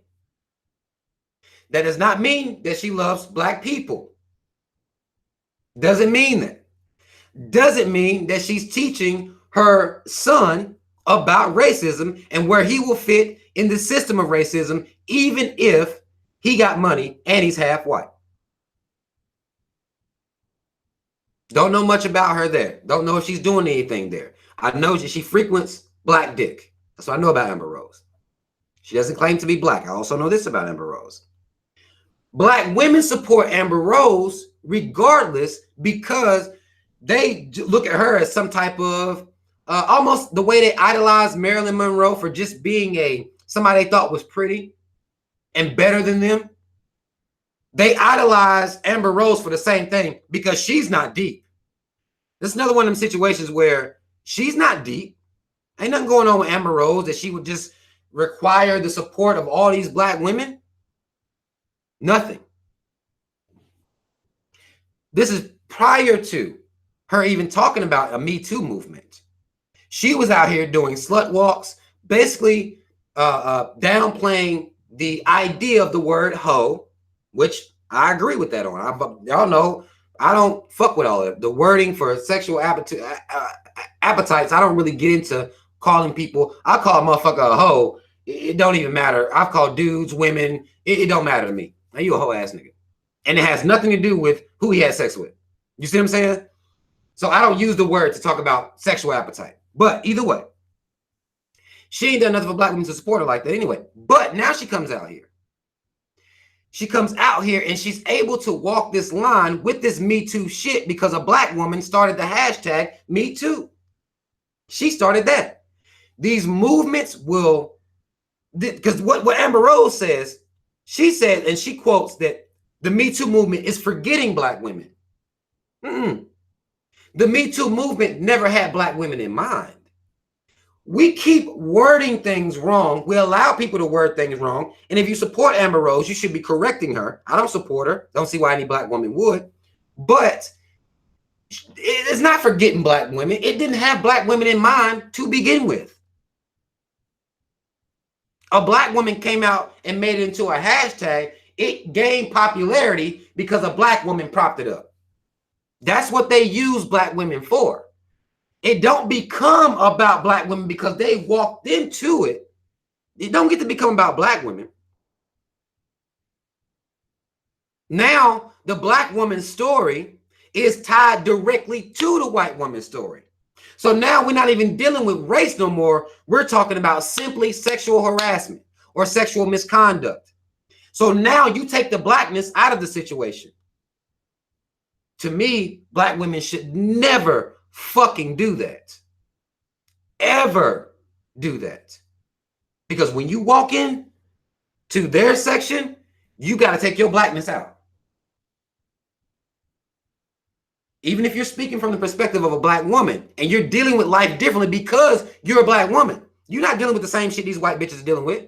That does not mean that she loves black people. Doesn't mean that. Doesn't mean that she's teaching her son about racism and where he will fit in the system of racism, even if he got money and he's half white. Don't know much about her there. Don't know if she's doing anything there. I know that she frequents black dick. That's what I know about Amber Rose. She doesn't claim to be black. I also know this about Amber Rose. Black women support Amber Rose regardless, because they look at her as some type of almost the way they idolize Marilyn Monroe for just being somebody they thought was pretty and better than them. They idolize Amber Rose for the same thing, because she's not deep. This is another one of them situations where she's not deep. Ain't nothing going on with Amber Rose that she would just require the support of all these black women. Nothing. This is prior to her even talking about a Me Too movement. She was out here doing slut walks, basically downplaying the idea of the word hoe, which I agree with that on. Y'all know I don't fuck with all of it. The wording for sexual appetites, I don't really get into calling people. I call a motherfucker a hoe. It don't even matter. I've called dudes, women. It don't matter to me. Now you a hoe ass nigga. And it has nothing to do with who he had sex with. You see what I'm saying? So I don't use the word to talk about sexual appetite. But either way, she ain't done nothing for black women to support her like that anyway. But now she comes out here. She comes out here and she's able to walk this line with this Me Too shit because a black woman started the hashtag Me Too. She started that. These movements will, because what Amber Rose says, she said, and she quotes that the Me Too movement is forgetting black women. The Me Too movement never had black women in mind. We keep wording things wrong. We allow people to word things wrong. And if you support Amber Rose, you should be correcting her. I don't support her. Don't see why any black woman would. But it's not forgetting black women. It didn't have black women in mind to begin with. A black woman came out and made it into a hashtag. It gained popularity because a black woman propped it up. That's what they use black women for. It don't become about black women because they walked into it. It don't get to become about black women. Now, the black woman's story is tied directly to the white woman's story. So now we're not even dealing with race no more. We're talking about simply sexual harassment or sexual misconduct. So now you take the blackness out of the situation. To me, black women should never fucking do that. Ever do that. Because when you walk in to their section, you got to take your blackness out. Even if you're speaking from the perspective of a black woman and you're dealing with life differently because you're a black woman, you're not dealing with the same shit these white bitches are dealing with.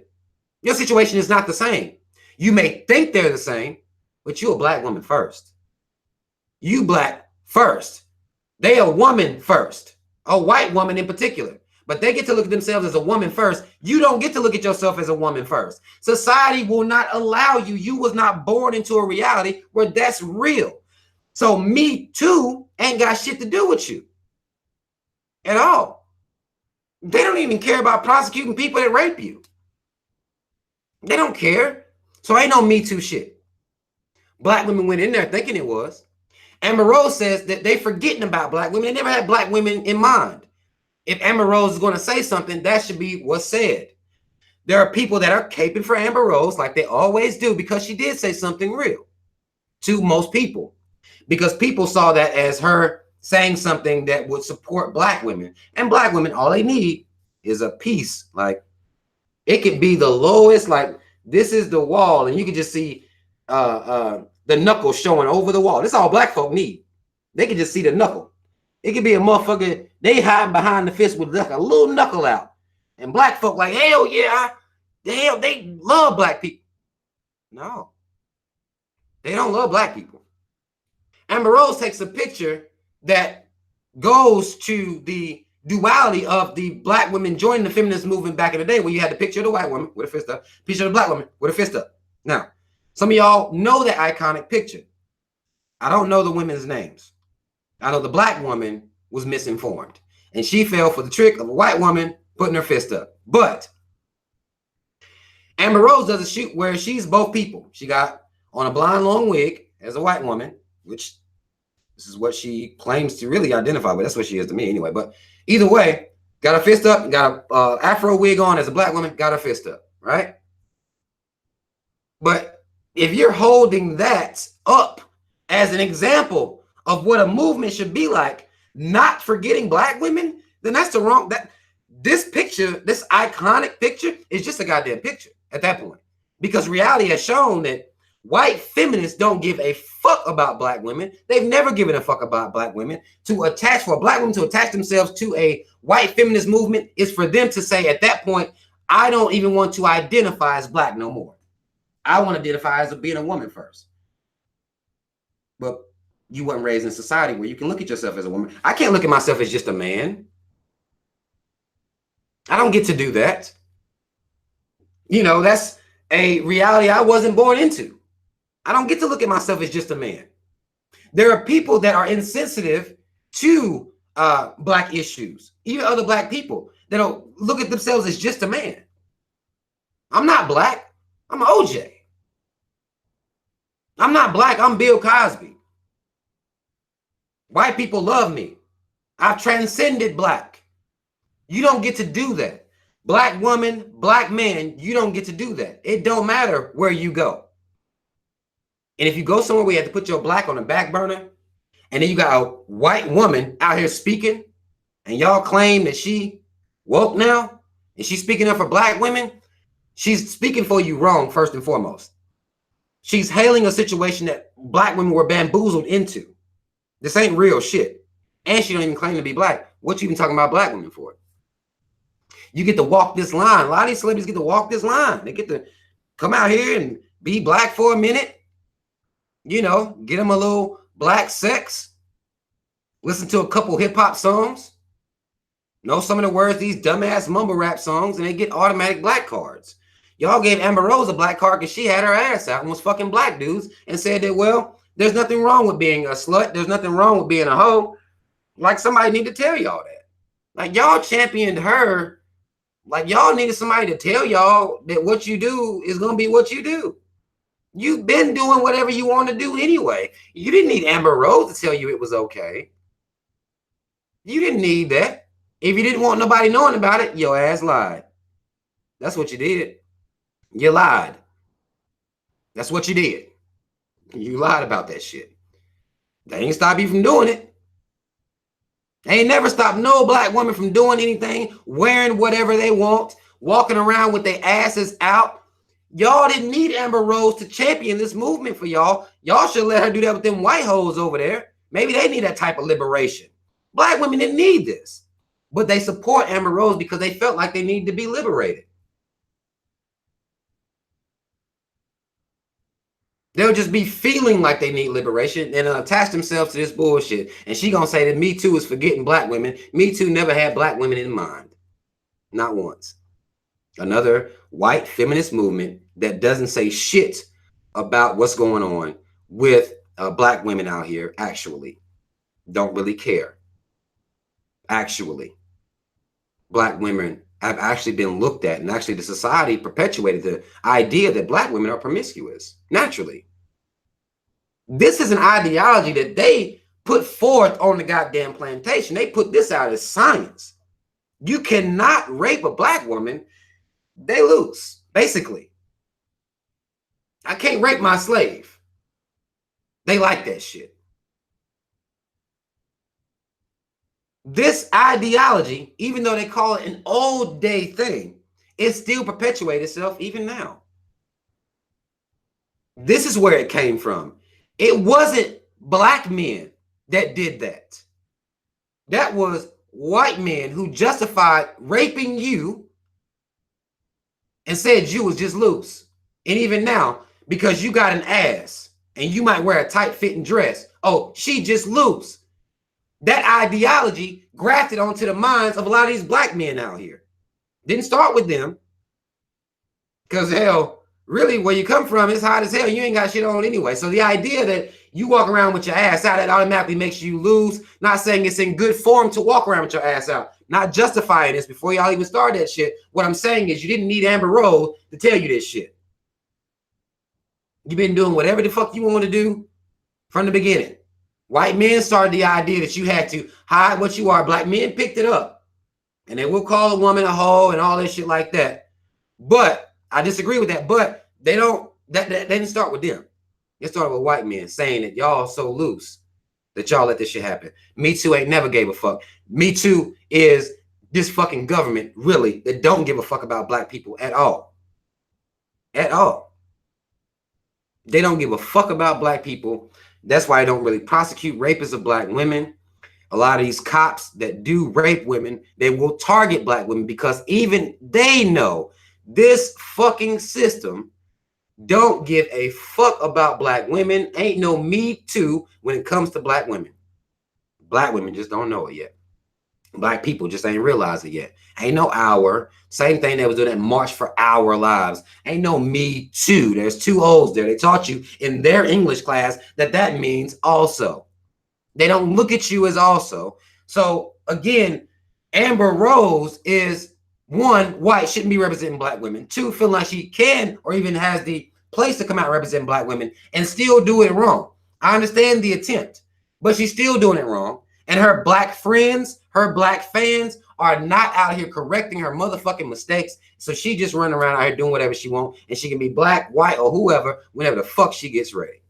Your situation is not the same. You may think they're the same, but you're a black woman first. You black first. They a woman first, a white woman in particular, but they get to look at themselves as a woman first. You don't get to look at yourself as a woman first. Society will not allow you. You was not born into a reality where that's real. So Me Too ain't got shit to do with you. at all. They don't even care about prosecuting people that rape you. They don't care. So ain't no Me Too shit. Black women went in there thinking it was. Amber Rose says that they forgetting about black women. They never had black women in mind. If Amber Rose is going to say something, that should be what's said. There are people that are caping for Amber Rose like they always do because she did say something real to most people. Because people saw that as her saying something that would support black women. And black women, all they need is a piece. Like, it could be the lowest, like, this is the wall, and you can just see the knuckle showing over the wall. That's all black folk need. They can just see the knuckle. It could be a motherfucker, they hide behind the fist with like a little knuckle out. And black folk like, hell yeah, they love black people. No, they don't love black people. Amber Rose takes a picture that goes to the duality of the black women joining the feminist movement back in the day, where you had the picture of the white woman with a fist up, picture of the black woman with a fist up. Now, some of y'all know that iconic picture. I don't know the women's names. I know the black woman was misinformed, and she fell for the trick of a white woman putting her fist up. But Amber Rose does a shoot where she's both people. She got on a blonde long wig as a white woman, which this is what she claims to really identify with. That's what she is to me anyway. But either way, got her fist up, got a afro wig on as a black woman, got her fist up, right? But if you're holding that up as an example of what a movement should be like, not forgetting black women, then that's the wrong, this picture, this iconic picture is just a goddamn picture at that point. Because reality has shown that white feminists don't give a fuck about black women. They've never given a fuck about black women. For a black woman to attach themselves to a white feminist movement is for them to say at that point, I don't even want to identify as black no more. I want to identify as being a woman first. But you weren't raised in society where you can look at yourself as a woman. I can't look at myself as just a man. I don't get to do that. You know, that's a reality I wasn't born into. I don't get to look at myself as just a man. There are people that are insensitive to black issues, even other black people that don't look at themselves as just a man. I'm not black. I'm OJ. I'm not black. I'm Bill Cosby. White people love me. I've transcended black. You don't get to do that. Black woman, black man, you don't get to do that. It don't matter where you go. And if you go somewhere where you have to put your black on the back burner, and then you got a white woman out here speaking, and y'all claim that she woke now, and she's speaking up for black women, she's speaking for you wrong, first and foremost. She's hailing a situation that black women were bamboozled into. This ain't real shit. And she don't even claim to be black. What you even talking about black women for? You get to walk this line. A lot of these celebrities get to walk this line. They get to come out here and be black for a minute. You know, get them a little black sex. Listen to a couple hip hop songs. Know some of the words, these dumbass mumble rap songs, and they get automatic black cards. Y'all gave Amber Rose a black card because she had her ass out and was fucking black dudes and said that, well, there's nothing wrong with being a slut. There's nothing wrong with being a hoe. Like, somebody need to tell y'all that. Like, y'all championed her. Like, y'all needed somebody to tell y'all that what you do is going to be what you do. You've been doing whatever you want to do anyway. You didn't need Amber Rose to tell you it was okay. You didn't need that. If you didn't want nobody knowing about it, your ass lied. That's what you did. You lied. That's what you did. You lied about that shit. They ain't stop you from doing it. They ain't never stopped no black woman from doing anything, wearing whatever they want, walking around with their asses out. Y'all didn't need Amber Rose to champion this movement for y'all. Y'all should let her do that with them white hoes over there. Maybe they need that type of liberation. Black women didn't need this. But they support Amber Rose because they felt like they needed to be liberated. They'll just be feeling like they need liberation and attach themselves to this bullshit. And she gonna say that Me Too is forgetting black women. Me Too never had black women in mind. Not once. Another white feminist movement that doesn't say shit about what's going on with black women out here actually. Don't really care. actually, black women have actually been looked at, and actually the society perpetuated the idea that black women are promiscuous naturally. This is an ideology that they put forth on the goddamn plantation. They put this out as science. You cannot rape a black woman. They lose, basically. I can't rape my slave. They like that shit. This ideology, even though they call it an old day thing, it still perpetuates itself even now. This is where it came from. It wasn't black men that did that. That was white men who justified raping you and said you was just loose. And even now, because you got an ass and you might wear a tight fitting dress, oh, she just loose. That ideology grafted onto the minds of a lot of these black men out here. Didn't start with them. Because hell, really, where you come from, it's hot as hell. You ain't got shit on anyway. So the idea that you walk around with your ass out, that automatically makes you lose. Not saying it's in good form to walk around with your ass out. Not justifying this before y'all even started that shit. What I'm saying is you didn't need Amber Rose to tell you this shit. You've been doing whatever the fuck you want to do from the beginning. White men started the idea that you had to hide what you are. Black men picked it up. And they will call a woman a hoe and all this shit like that. But I disagree with that. But they don't, that didn't start with them. It started with white men saying that y'all so loose that y'all let this shit happen. Me Too ain't never gave a fuck. Me Too is this fucking government, really, that don't give a fuck about black people at all. At all. They don't give a fuck about black people. That's why they don't really prosecute rapists of black women. A lot of these cops that do rape women, they will target black women because even they know this fucking system don't give a fuck about black women. Ain't no Me Too when it comes to black women. Black women just don't know it yet. Black people just ain't realized it yet. Ain't no hour. Same thing they was doing that March for Our Lives. Ain't no Me Too. There's two O's there. They taught you in their English class that means also. They don't look at you as also. So again, Amber Rose is, one, white, shouldn't be representing black women. Two, feeling like she can or even has the place to come out representing black women and still do it wrong. I understand the attempt, but she's still doing it wrong. And her black friends, her black fans are not out here correcting her motherfucking mistakes. So she just running around out here doing whatever she wants. And she can be black, white, or whoever, whenever the fuck she gets ready.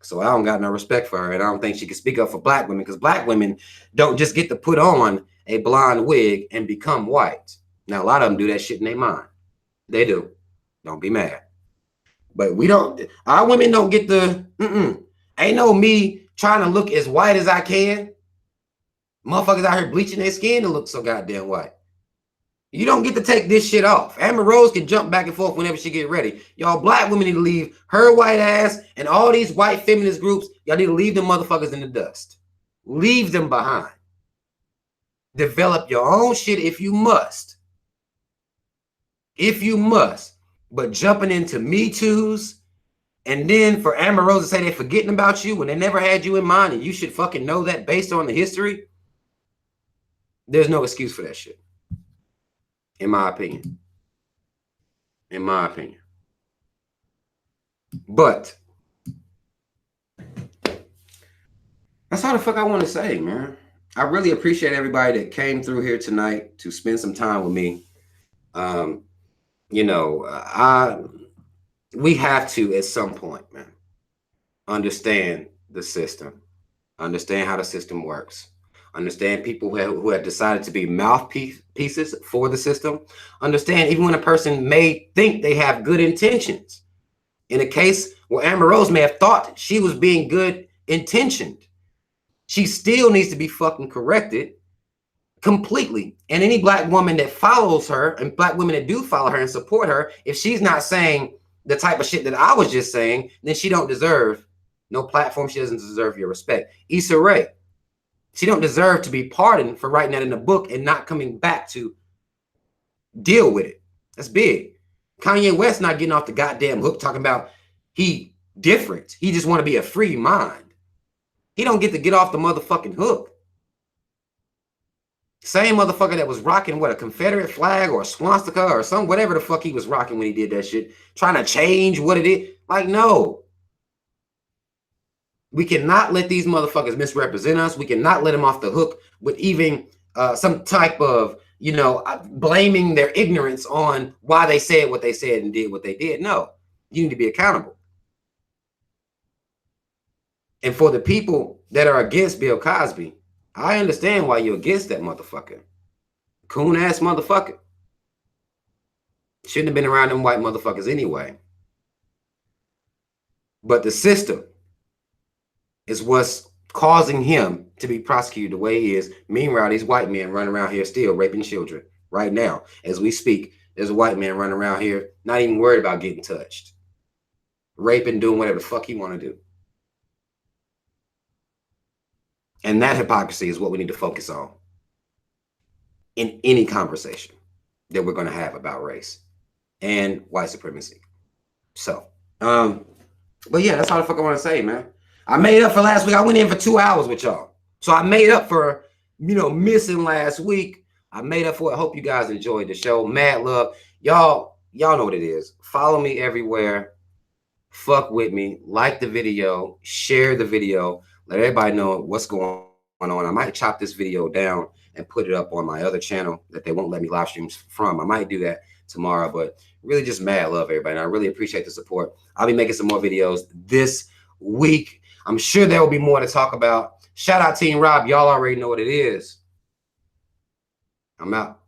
So I don't got no respect for her. And I don't think she can speak up for black women because black women don't just get to put on a blonde wig and become white. Now, a lot of them do that shit in their mind. They do. Don't be mad. But we don't, our women don't get the, ain't no me trying to look as white as I can. Motherfuckers out here bleaching their skin to look so goddamn white. You don't get to take this shit off. Amber Rose can jump back and forth whenever she get ready. Y'all black women need to leave her white ass and all these white feminist groups. Y'all need to leave them motherfuckers in the dust. Leave them behind. Develop your own shit if you must. If you must. But jumping into Me Too's and then for Amber Rose to say they're forgetting about you when they never had you in mind and you should fucking know that based on the history, there's no excuse for that shit. In my opinion. In my opinion. But that's all the fuck I want to say, man. I really appreciate everybody that came through here tonight to spend some time with me. You know, we have to at some point, man, understand the system, understand how the system works, understand people who have decided to be mouthpieces for the system, understand even when a person may think they have good intentions. In a case where Amber Rose may have thought she was being good intentioned, she still needs to be fucking corrected completely. And any black woman that follows her and black women that do follow her and support her, if she's not saying the type of shit that I was just saying, then she don't deserve no platform. She doesn't deserve your respect. Issa Rae, she don't deserve to be pardoned for writing that in a book and not coming back to deal with it. That's big. Kanye West not getting off the goddamn hook talking about he different. He just want to be a free mind. He don't get to get off the motherfucking hook. Same motherfucker that was rocking what, a Confederate flag or a swastika or some whatever the fuck he was rocking when he did that shit, trying to change what it is. Like, no. We cannot let these motherfuckers misrepresent us. We cannot let them off the hook with even some type of, blaming their ignorance on why they said what they said and did what they did. No, you need to be accountable. And for the people that are against Bill Cosby, I understand why you're against that motherfucker. Coon ass motherfucker. Shouldn't have been around them white motherfuckers anyway. But the system is what's causing him to be prosecuted the way he is. Meanwhile, these white men running around here still raping children. Right now, as we speak, there's a white man running around here not even worried about getting touched. Raping, doing whatever the fuck he want to do. And that hypocrisy is what we need to focus on in any conversation that we're going to have about race and white supremacy. So, but yeah, that's all the fuck I want to say, man. I made up for last week. I went in for 2 hours with y'all. So I made up for, missing last week. I made up for it. I hope you guys enjoyed the show. Mad love. Y'all know what it is. Follow me everywhere. Fuck with me. Like the video. Share the video. Let everybody know what's going on. I might chop this video down and put it up on my other channel that they won't let me live stream from. I might do that tomorrow, but really just mad love, everybody. And I really appreciate the support. I'll be making some more videos this week. I'm sure there will be more to talk about. Shout out Team Rob. Y'all already know what it is. I'm out.